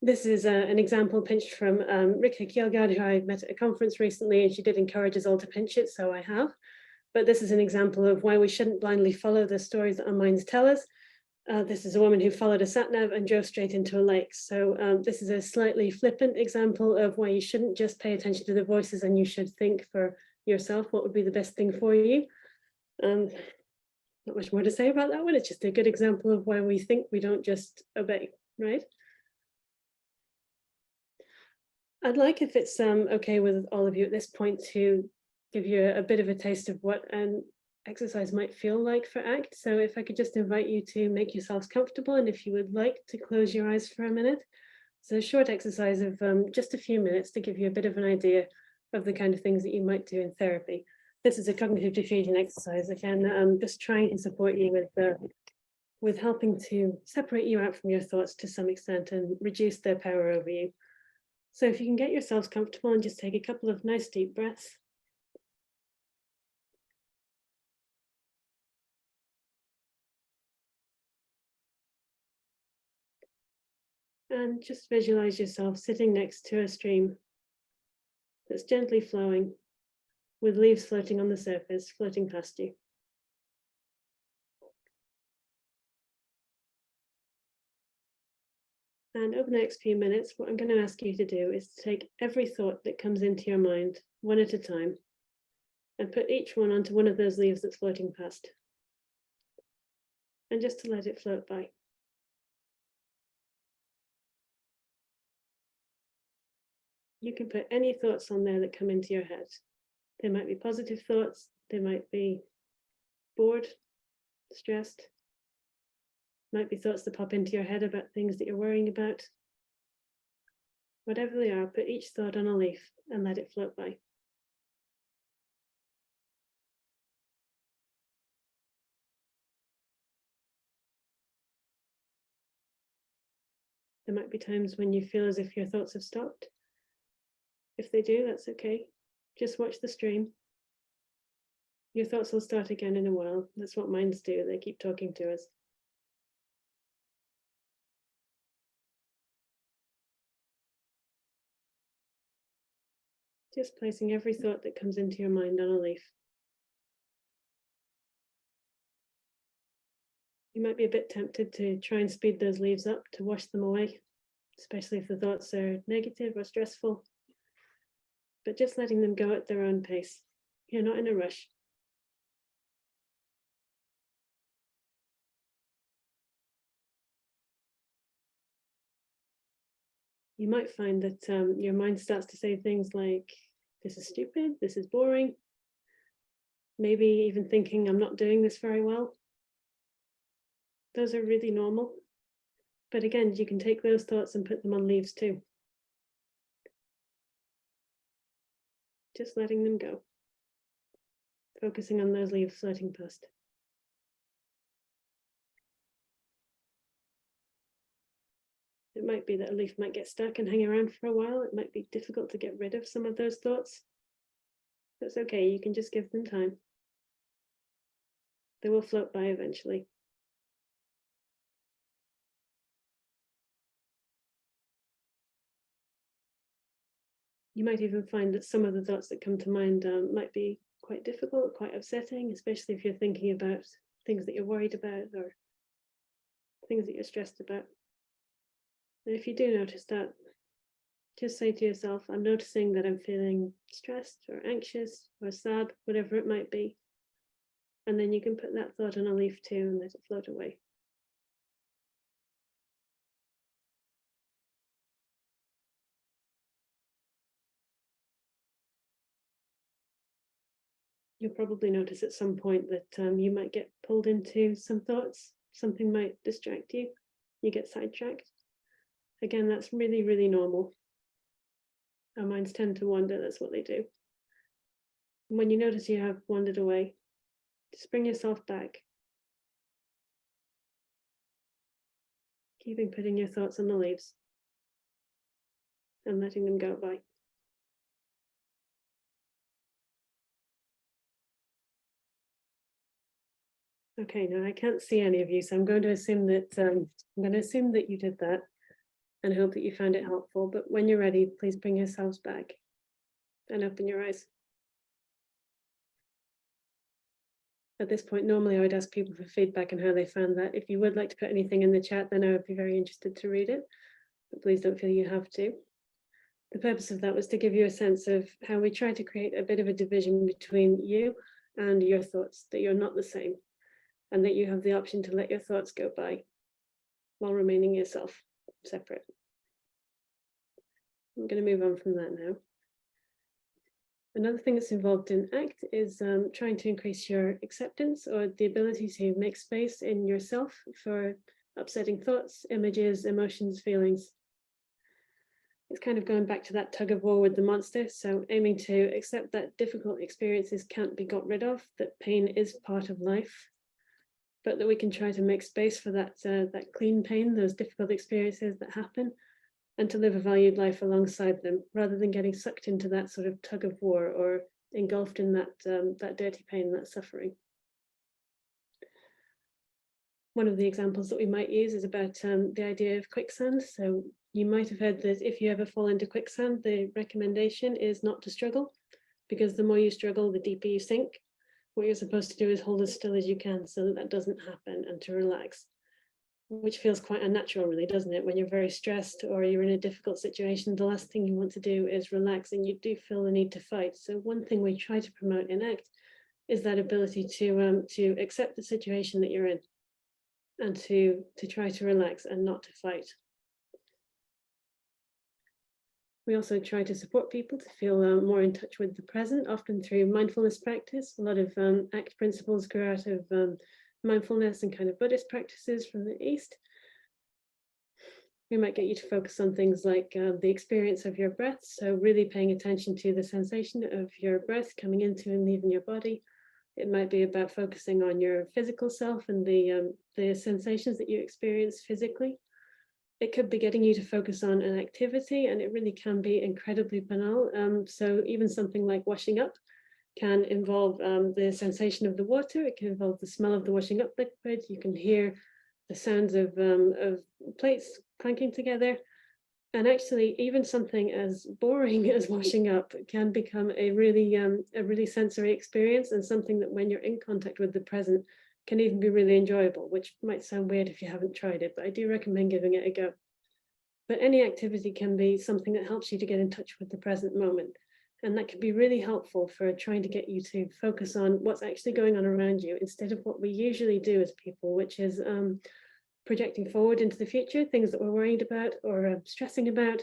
This is an example pinched from Rika Kjelgaard, who I met at a conference recently, and she did encourage us all to pinch it, so I have. But this is an example of why we shouldn't blindly follow the stories that our minds tell us. This is a woman who followed a sat-nav and drove straight into a lake. So this is a slightly flippant example of why you shouldn't just pay attention to the voices and you should think for yourself what would be the best thing for you. Not much more to say about that one. It's just a good example of why we think we don't just obey, right? I'd like, if it's okay with all of you at this point, to give you a bit of a taste of what an exercise might feel like for ACT. So if I could just invite you to make yourselves comfortable, and if you would like to close your eyes for a minute. It's a short exercise of just a few minutes to give you a bit of an idea of the kind of things that you might do in therapy. This is a cognitive diffusion exercise. Again, I'm just trying to support you with helping to separate you out from your thoughts to some extent and reduce their power over you. So if you can get yourselves comfortable and just take a couple of nice deep breaths. And just visualize yourself sitting next to a stream that's gently flowing, with leaves floating on the surface, floating past you. And over the next few minutes, what I'm going to ask you to do is to take every thought that comes into your mind, one at a time, and put each one onto one of those leaves that's floating past. And just to let it float by. You can put any thoughts on there that come into your head. They might be positive thoughts, they might be bored, stressed, might be thoughts that pop into your head about things that you're worrying about. Whatever they are, put each thought on a leaf and let it float by. There might be times when you feel as if your thoughts have stopped. If they do, that's okay. Just watch the stream. Your thoughts will start again in a while. That's what minds do. They keep talking to us. Just placing every thought that comes into your mind on a leaf. You might be a bit tempted to try and speed those leaves up to wash them away, especially if the thoughts are negative or stressful. But just letting them go at their own pace. You're not in a rush. you might find that your mind starts to say things like, this is stupid, this is boring. Maybe even thinking, I'm not doing this very well. Those are really normal. But again, you can take those thoughts and put them on leaves too. Just letting them go. Focusing on those leaves floating past. It might be that a leaf might get stuck and hang around for a while. It might be difficult to get rid of some of those thoughts. That's okay, you can just give them time. They will float by eventually. You might even find that some of the thoughts that come to mind might be quite difficult, quite upsetting, especially if you're thinking about things that you're worried about or things that you're stressed about. And if you do notice that, just say to yourself, I'm noticing that I'm feeling stressed or anxious or sad, whatever it might be. And then you can put that thought on a leaf too and let it float away. You'll probably notice at some point that you might get pulled into some thoughts. Something might distract you. You get sidetracked. Again, that's really, really normal. Our minds tend to wander. That's what they do. And when you notice you have wandered away, just bring yourself back. Keeping putting your thoughts on the leaves and letting them go by. Okay, now I can't see any of you, so I'm going to assume that you did that and hope that you found it helpful. But when you're ready, please bring yourselves back and open your eyes. At this point, normally I would ask people for feedback on how they found that. If you would like to put anything in the chat, then I would be very interested to read it, but please don't feel you have to. The purpose of that was to give you a sense of how we try to create a bit of a division between you and your thoughts, that you're not the same, and that you have the option to let your thoughts go by while remaining yourself, separate. I'm going to move on from that now. Another thing that's involved in ACT is trying to increase your acceptance or the ability to make space in yourself for upsetting thoughts, images, emotions, feelings. It's kind of going back to that tug of war with the monster. So aiming to accept that difficult experiences can't be got rid of, that pain is part of life, but that we can try to make space for that clean pain, those difficult experiences that happen, and to live a valued life alongside them, rather than getting sucked into that sort of tug of war or engulfed in that dirty pain, that suffering. One of the examples that we might use is about the idea of quicksand. So you might have heard that if you ever fall into quicksand, the recommendation is not to struggle, because the more you struggle, the deeper you sink. What you're supposed to do is hold as still as you can so that that doesn't happen, and to relax, which feels quite unnatural, really, doesn't it? When you're very stressed or you're in a difficult situation, the last thing you want to do is relax, and you do feel the need to fight. So one thing we try to promote in ACT is that ability to accept the situation that you're in and to try to relax and not to fight. We also try to support people to feel more in touch with the present, often through mindfulness practice. A lot of ACT principles grow out of mindfulness and kind of Buddhist practices from the East. We might get you to focus on things like the experience of your breath. So really paying attention to the sensation of your breath coming into and leaving your body. It might be about focusing on your physical self and the sensations that you experience physically. It could be getting you to focus on an activity, and it really can be incredibly banal. So even something like washing up can involve the sensation of the water. It can involve the smell of the washing up liquid. You can hear the sounds of plates clanking together. And actually, even something as boring as washing up can become a really sensory experience, and something that when you're in contact with the present can even be really enjoyable, which might sound weird if you haven't tried it, but I do recommend giving it a go. But any activity can be something that helps you to get in touch with the present moment. And that can be really helpful for trying to get you to focus on what's actually going on around you, instead of what we usually do as people, which is projecting forward into the future, things that we're worried about or stressing about,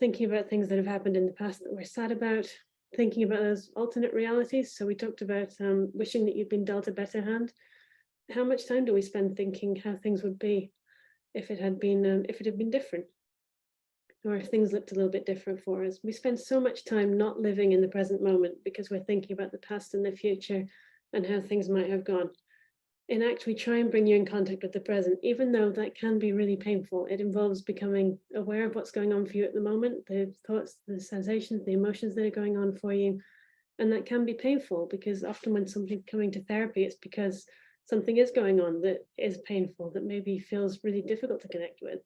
thinking about things that have happened in the past that we're sad about, thinking about those alternate realities. So we talked about wishing that you'd been dealt a better hand. How much time do we spend thinking how things would be if it had been different, or if things looked a little bit different for us? We spend so much time not living in the present moment because we're thinking about the past and the future and how things might have gone. And actually try and bring you in contact with the present, even though that can be really painful. It involves becoming aware of what's going on for you at the moment, the thoughts, the sensations, the emotions that are going on for you. And that can be painful, because often when somebody's coming to therapy, it's because something is going on that is painful, that maybe feels really difficult to connect with.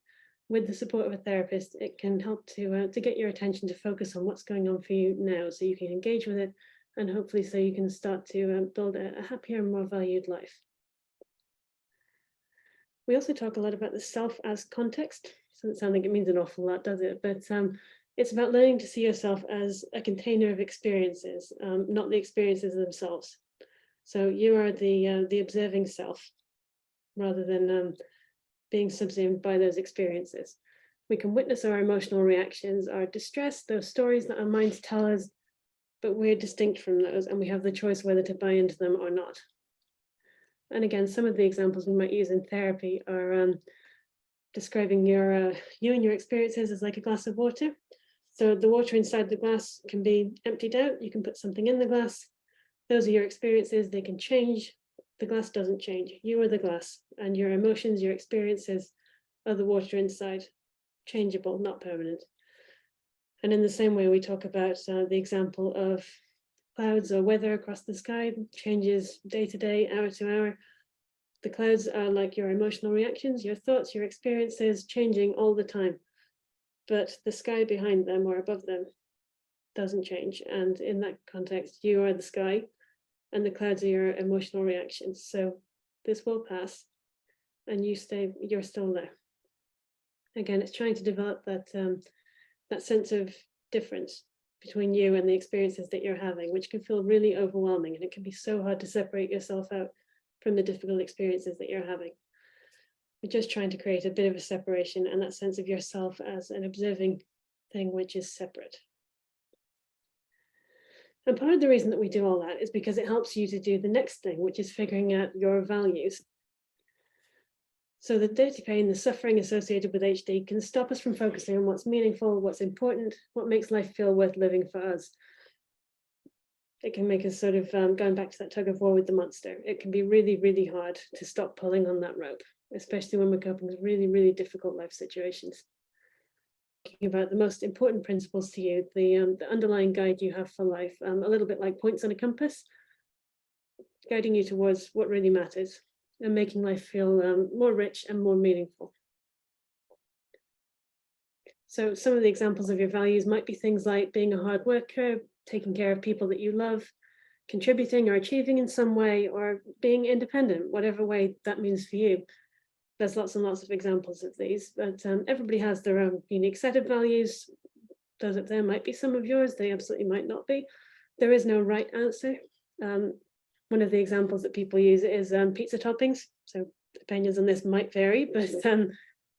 With the support of a therapist, it can help to get your attention to focus on what's going on for you now, so you can engage with it, and hopefully so you can start to build a happier, more valued life. We also talk a lot about the self as context. Doesn't sound like it means an awful lot, does it? But it's about learning to see yourself as a container of experiences, not the experiences themselves. So you are the observing self, rather than being subsumed by those experiences. We can witness our emotional reactions, our distress, those stories that our minds tell us, but we're distinct from those, and we have the choice whether to buy into them or not. And again, some of the examples we might use in therapy are describing you and your experiences as like a glass of water. So the water inside the glass can be emptied out. You can put something in the glass. Those are your experiences. They can change. The glass doesn't change. You are the glass, and your emotions, your experiences are the water inside. Changeable, not permanent. And in the same way, we talk about the example of clouds or weather across the sky, changes day to day, hour to hour. The clouds are like your emotional reactions, your thoughts, your experiences, changing all the time. But the sky behind them or above them doesn't change. And in that context, you are the sky, and the clouds are your emotional reactions. So this will pass, and you're still there. Again, it's trying to develop that sense of difference between you and the experiences that you're having, which can feel really overwhelming, and it can be so hard to separate yourself out from the difficult experiences that you're having. We're just trying to create a bit of a separation and that sense of yourself as an observing thing which is separate. And part of the reason that we do all that is because it helps you to do the next thing, which is figuring out your values. So the dirty pain, the suffering associated with HD can stop us from focusing on what's meaningful, what's important, what makes life feel worth living for us. It can make us sort of, going back to that tug of war with the monster, it can be really, really hard to stop pulling on that rope, especially when we're coping with really, really difficult life situations. Talking about the most important principles to you, the underlying guide you have for life, a little bit like points on a compass, guiding you towards what really matters and making life feel more rich and more meaningful. So some of the examples of your values might be things like being a hard worker, taking care of people that you love, contributing or achieving in some way, or being independent, whatever way that means for you. There's lots and lots of examples of these, but everybody has their own unique set of values. Those up there might be some of yours, they absolutely might not be. There is no right answer. One of the examples that people use is pizza toppings. So opinions on this might vary, but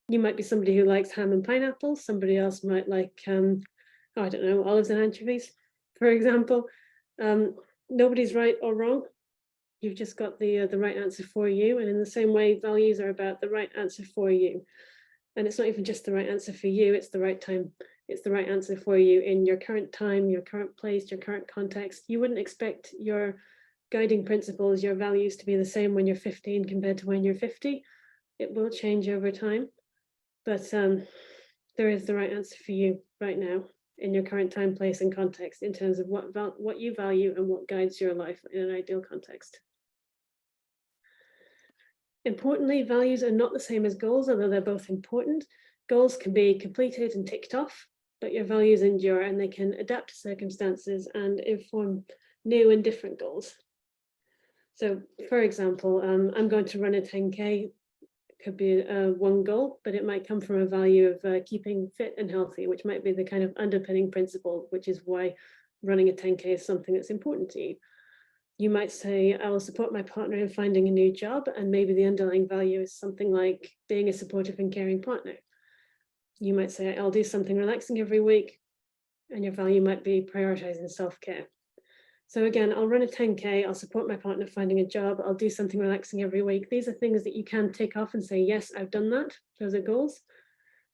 you might be somebody who likes ham and pineapple. Somebody else might like, oh, I don't know, olives and anchovies, for example. Nobody's right or wrong. You've just got the right answer for you. And in the same way, values are about the right answer for you. And it's not even just the right answer for you, it's the right time. It's the right answer for you in your current time, your current place, your current context. You wouldn't expect your guiding principles, your values to be the same when you're 15 compared to when you're 50. It will change over time, but there is the right answer for you right now in your current time, place, and context in terms of what you value and what guides your life in an ideal context. Importantly, values are not the same as goals, although they're both important. Goals can be completed and ticked off, but your values endure and they can adapt to circumstances and inform new and different goals. So, for example, I'm going to run a 10K. Could be one goal, but it might come from a value of keeping fit and healthy, which might be the kind of underpinning principle, which is why running a 10K is something that's important to you. You might say, I will support my partner in finding a new job, and maybe the underlying value is something like being a supportive and caring partner. You might say, I'll do something relaxing every week, and your value might be prioritizing self-care. So again, I'll run a 10K, I'll support my partner finding a job, I'll do something relaxing every week. These are things that you can tick off and say, yes, I've done that. Those are goals.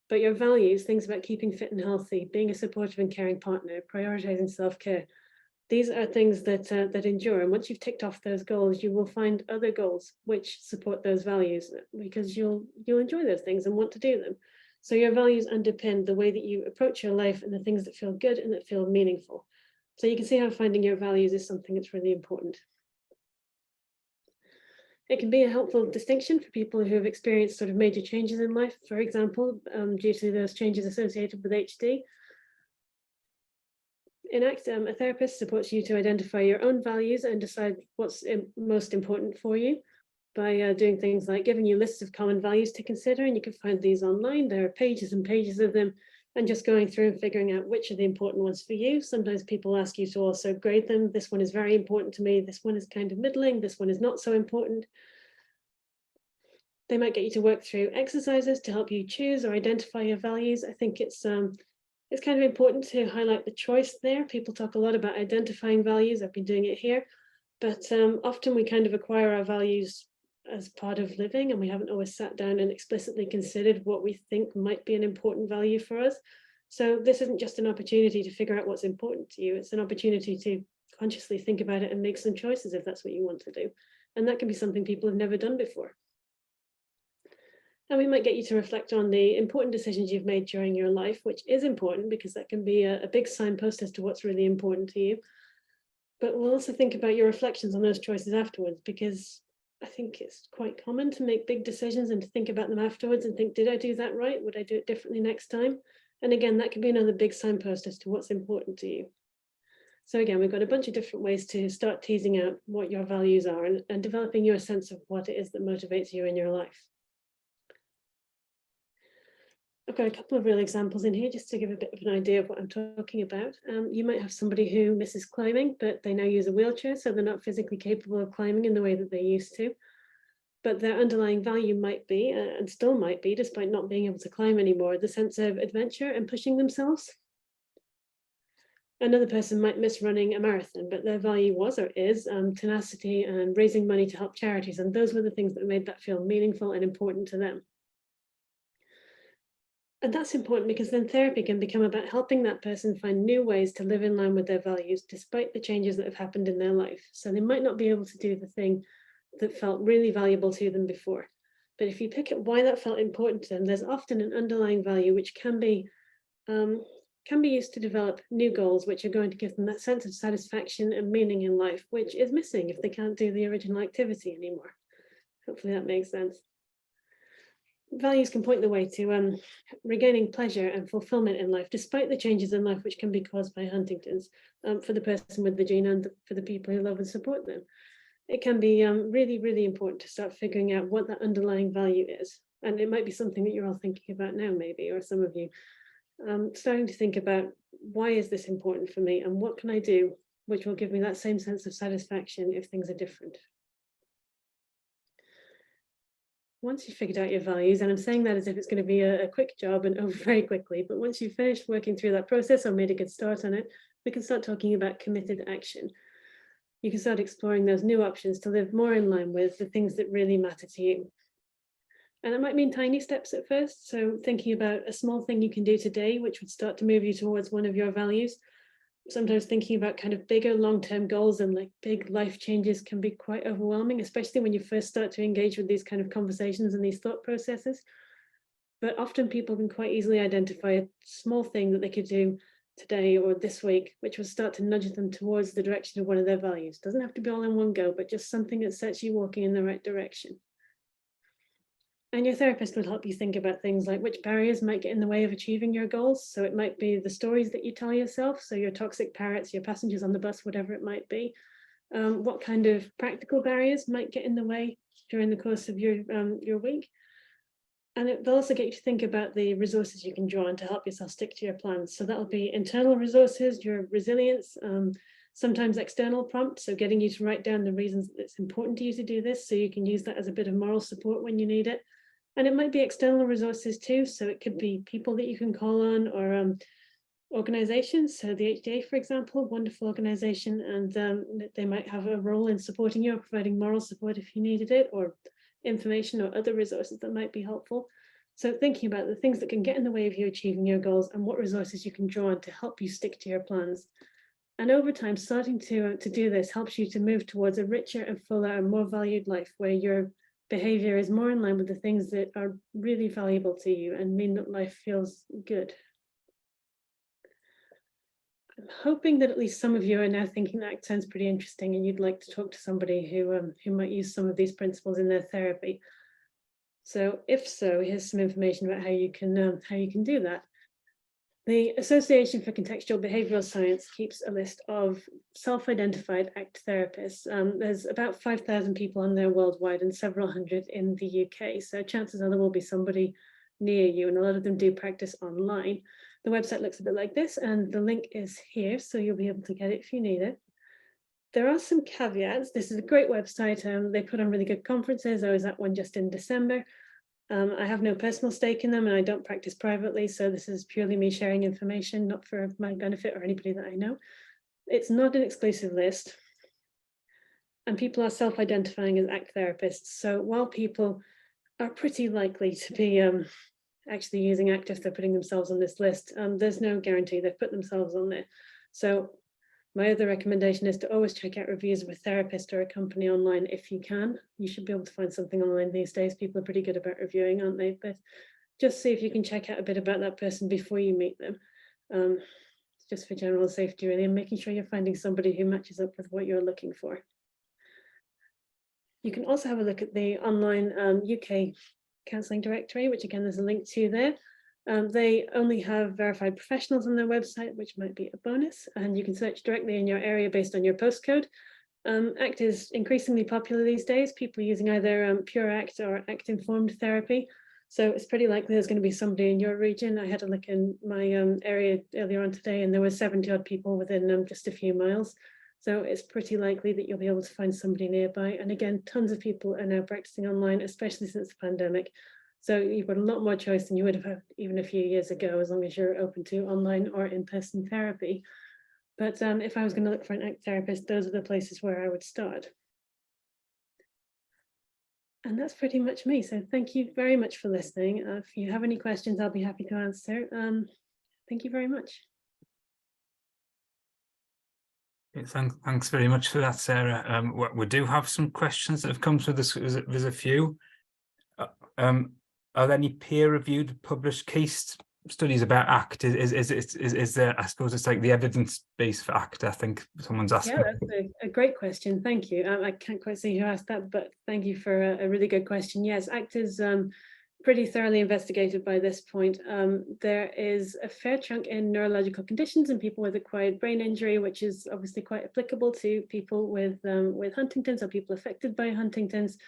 But your values, things about keeping fit and healthy, being a supportive and caring partner, prioritizing self-care, these are things that that endure. And once you've ticked off those goals, you will find other goals which support those values, because you'll enjoy those things and want to do them. So your values underpin the way that you approach your life and the things that feel good and that feel meaningful. So you can see how finding your values is something that's really important. It can be a helpful distinction for people who have experienced sort of major changes in life, for example, due to those changes associated with HD. In ACT, a therapist supports you to identify your own values and decide what's most important for you by doing things like giving you lists of common values to consider, and you can find these online. There are pages and pages of them, and just going through and figuring out which are the important ones for you. Sometimes people ask you to also grade them. This one is very important to me. This one is kind of middling. This one is not so important. They might get you to work through exercises to help you choose or identify your values. I think it's kind of important to highlight the choice there. People talk a lot about identifying values. I've been doing it here, but often we kind of acquire our values as part of living, and we haven't always sat down and explicitly considered what we think might be an important value for us. So this isn't just an opportunity to figure out what's important to you. It's an opportunity to consciously think about it and make some choices if that's what you want to do. And that can be something people have never done before. And we might get you to reflect on the important decisions you've made during your life, which is important because that can be a big signpost as to what's really important to you. But we'll also think about your reflections on those choices afterwards, because I think it's quite common to make big decisions and to think about them afterwards and think, did I do that right? Would I do it differently next time? And again, that can be another big signpost as to what's important to you. So again, we've got a bunch of different ways to start teasing out what your values are and developing your sense of what it is that motivates you in your life. I've got a couple of real examples in here just to give a bit of an idea of what I'm talking about. You might have somebody who misses climbing, but they now use a wheelchair, so they're not physically capable of climbing in the way that they used to. But their underlying value might be, and still might be, despite not being able to climb anymore, the sense of adventure and pushing themselves. Another person might miss running a marathon, but their value was or is tenacity and raising money to help charities. And those were the things that made that feel meaningful and important to them. And that's important because then therapy can become about helping that person find new ways to live in line with their values, despite the changes that have happened in their life. So they might not be able to do the thing that felt really valuable to them before. But if you pick at why that felt important to them, there's often an underlying value which can be used to develop new goals, which are going to give them that sense of satisfaction and meaning in life, which is missing if they can't do the original activity anymore. Hopefully that makes sense. Values can point the way to regaining pleasure and fulfillment in life, despite the changes in life which can be caused by Huntington's, for the person with the gene and for the people who love and support them. It can be really, really important to start figuring out what that underlying value is. And it might be something that you're all thinking about now, maybe, or some of you. Starting to think about, why is this important for me, and what can I do which will give me that same sense of satisfaction if things are different. Once you've figured out your values, and I'm saying that as if it's going to be a quick job and over very quickly, but once you've finished working through that process or made a good start on it, we can start talking about committed action. You can start exploring those new options to live more in line with the things that really matter to you. And it might mean tiny steps at first. So thinking about a small thing you can do today, which would start to move you towards one of your values. Sometimes thinking about kind of bigger long-term goals and like big life changes can be quite overwhelming, especially when you first start to engage with these kind of conversations and these thought processes. But often people can quite easily identify a small thing that they could do today or this week, which will start to nudge them towards the direction of one of their values. Doesn't have to be all in one go, but just something that sets you walking in the right direction. And your therapist will help you think about things like which barriers might get in the way of achieving your goals. So it might be the stories that you tell yourself. So your toxic parrots, your passengers on the bus, whatever it might be. What kind of practical barriers might get in the way during the course of your week. And they'll also get you to think about the resources you can draw on to help yourself stick to your plans. So that'll be internal resources, your resilience, sometimes external prompts. So getting you to write down the reasons that it's important to you to do this, so you can use that as a bit of moral support when you need it. And it might be external resources too. So it could be people that you can call on, or organizations. So the HDA, for example, wonderful organization, and they might have a role in supporting you or providing moral support if you needed it, or information or other resources that might be helpful. So thinking about the things that can get in the way of you achieving your goals and what resources you can draw on to help you stick to your plans. And over time, starting to do this helps you to move towards a richer and fuller and more valued life, where your behavior is more in line with the things that are really valuable to you and mean that life feels good. I'm hoping that at least some of you are now thinking that sounds pretty interesting and you'd like to talk to somebody who might use some of these principles in their therapy. So if so, here's some information about how you can do that. The Association for Contextual Behavioral Science keeps a list of self-identified ACT therapists. There's about 5,000 people on there worldwide and several hundred in the UK. So chances are there will be somebody near you, and a lot of them do practice online. The website looks a bit like this, and the link is here, so you'll be able to get it if you need it. There are some caveats. This is a great website. They put on really good conferences. I was at one just in December. I have no personal stake in them, and I don't practice privately, so this is purely me sharing information, not for my benefit or anybody that I know. It's not an exclusive list, and people are self-identifying as ACT therapists. So while people are pretty likely to be actually using ACT if they're putting themselves on this list, there's no guarantee they've put themselves on there. So my other recommendation is to always check out reviews of a therapist or a company online if you can. You should be able to find something online these days. People are pretty good about reviewing, aren't they? But just see if you can check out a bit about that person before you meet them. Just for general safety, really, and making sure you're finding somebody who matches up with what you're looking for. You can also have a look at the online UK counselling directory, which again, there's a link to there. They only have verified professionals on their website, which might be a bonus, and you can search directly in your area based on your postcode. ACT is increasingly popular these days, people using either pure ACT or ACT informed therapy. So it's pretty likely there's going to be somebody in your region. I had a look in my area earlier on today, and there were 70 odd people within just a few miles. So it's pretty likely that you'll be able to find somebody nearby. And again, tons of people are now practicing online, especially since the pandemic. So you've got a lot more choice than you would have had even a few years ago, as long as you're open to online or in-person therapy. But if I was going to look for an ACT therapist, those are the places where I would start. And that's pretty much me. So thank you very much for listening. If you have any questions, I'll be happy to answer. Thank you very much. Thanks very much for that, Sarah. We do have some questions that have come through this. There's a few. Are there any peer-reviewed published case studies about ACT? Is there, I suppose it's like the evidence base for ACT, I think someone's asking. Yeah, that's a great question. Thank you. I can't quite see who asked that, but thank you for a really good question. Yes, ACT is pretty thoroughly investigated by this point. There is a fair chunk in neurological conditions and people with acquired brain injury, which is obviously quite applicable to people with Huntington's or people affected by Huntington's.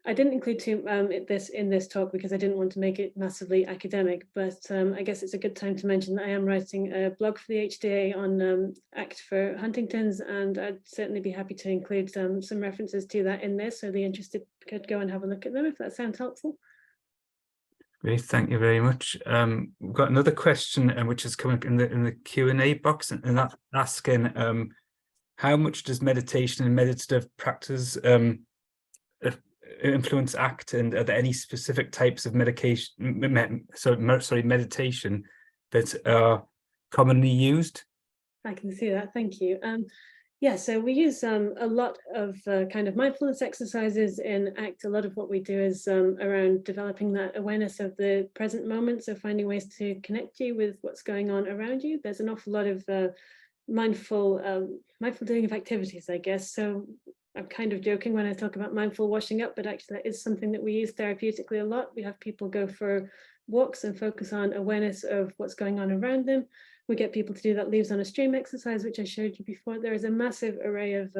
I didn't include this in this talk because I didn't want to make it massively academic, but I guess it's a good time to mention that I am writing a blog for the HDA on ACT for Huntington's, and I'd certainly be happy to include some references to that in this, so the interested could go and have a look at them if that sounds helpful. Great, thank you very much. We've got another question which has come up in the Q&A box, and that's asking how much does meditation and meditative practice influence ACT, and are there any specific types of meditation that are commonly used? I can see that, thank you. Yeah, so we use a lot of kind of mindfulness exercises in ACT. A lot of what we do is around developing that awareness of the present moment, so finding ways to connect you with what's going on around you. There's an awful lot of mindful doing of activities, I guess. So I'm kind of joking when I talk about mindful washing up, but actually that is something that we use therapeutically a lot. We have people go for walks and focus on awareness of what's going on around them. We get people to do that leaves on a stream exercise, which I showed you before. There is a massive array of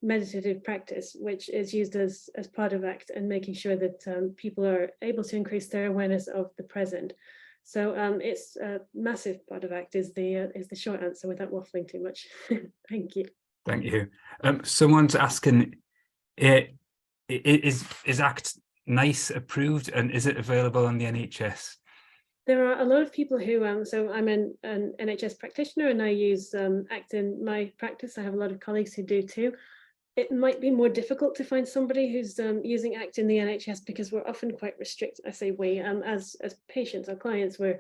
meditative practice, which is used as part of ACT, and making sure that people are able to increase their awareness of the present. So it's a massive part of ACT is the short answer without waffling too much. Thank you. Thank you. Someone's asking, is ACT NICE approved, and is it available on the NHS? There are a lot of people who, so I'm an NHS practitioner and I use ACT in my practice. I have a lot of colleagues who do too. It might be more difficult to find somebody who's using ACT in the NHS because we're often quite restricted. I say we, as patients or clients, we're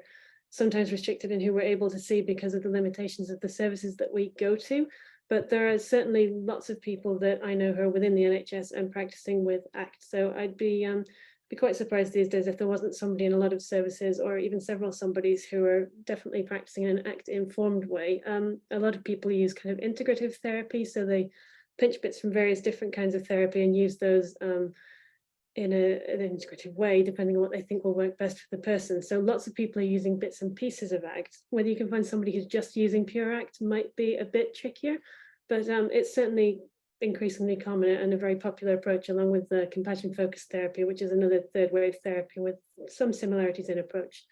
sometimes restricted in who we're able to see because of the limitations of the services that we go to. But there are certainly lots of people that I know who are within the NHS and practicing with ACT. So I'd be quite surprised these days if there wasn't somebody in a lot of services, or even several somebodies who are definitely practicing in an ACT-informed way. A lot of people use kind of integrative therapy, so they pinch bits from various different kinds of therapy and use those in an integrative way, depending on what they think will work best for the person. So lots of people are using bits and pieces of ACT. Whether you can find somebody who's just using pure ACT might be a bit trickier, but it's certainly increasingly common and a very popular approach, along with the compassion focused therapy, which is another third wave therapy with some similarities in approach.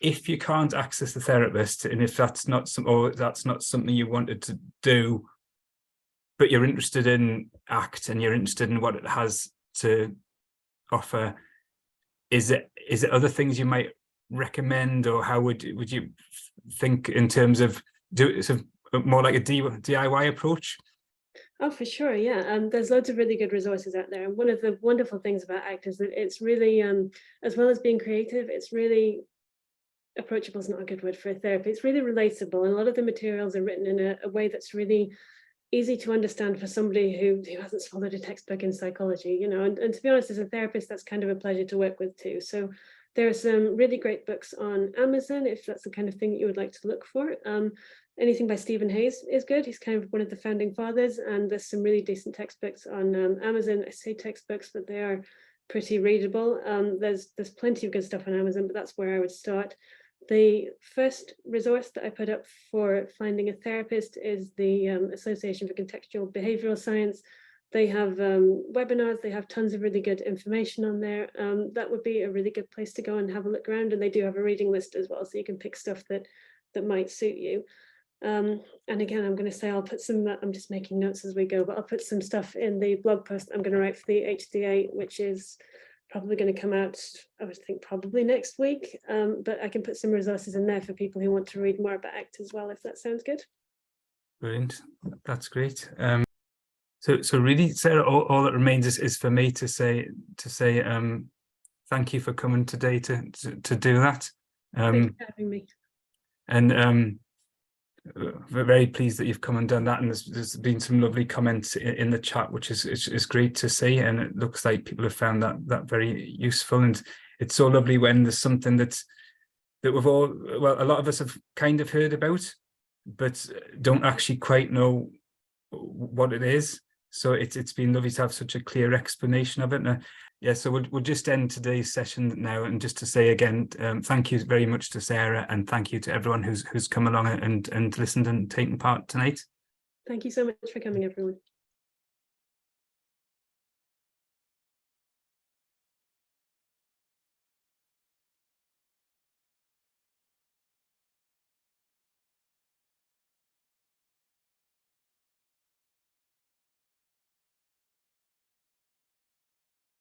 If you can't access the therapist, and if that's not something you wanted to do, but you're interested in ACT and you're interested in what it has to offer, is it other things you might recommend, or how would you think in terms of more like a DIY approach? Oh, for sure, yeah. There's loads of really good resources out there. And one of the wonderful things about ACT is that it's really, as well as being creative, it's really approachable is not a good word for a therapy. It's really relatable. And a lot of the materials are written in a way that's really easy to understand for somebody who hasn't swallowed a textbook in psychology, you know, and to be honest, as a therapist, that's kind of a pleasure to work with too. So there are some really great books on Amazon, if that's the kind of thing that you would like to look for. Anything by Stephen Hayes is good. He's kind of one of the founding fathers, and there's some really decent textbooks on Amazon. I say textbooks, but they are pretty readable. There's plenty of good stuff on Amazon, but that's where I would start. The first resource that I put up for finding a therapist is the Association for Contextual Behavioral Science. They have webinars, they have tons of really good information on there. That would be a really good place to go and have a look around, and they do have a reading list as well, so you can pick stuff that might suit you. And again, I'm going to say I'll put some, I'm just making notes as we go, but I'll put some stuff in the blog post I'm going to write for the HDA, which is probably going to come out, I would think probably next week, but I can put some resources in there for people who want to read more about ACT as well, if that sounds good. Brilliant, that's great. So really, Sarah, all that remains is for me to say thank you for coming today to do that. Thank you for having me. And we're very pleased that you've come and done that, and there's been some lovely comments in the chat, which is great to see, and it looks like people have found that very useful. And it's so lovely when there's something that we've all, well, a lot of us have kind of heard about, but don't actually quite know what it is. So it's been lovely to have such a clear explanation of it. Yeah, so we'll just end today's session now, and just to say again, thank you very much to Sarah, and thank you to everyone who's come along and listened and taken part tonight. Thank you so much for coming, everyone.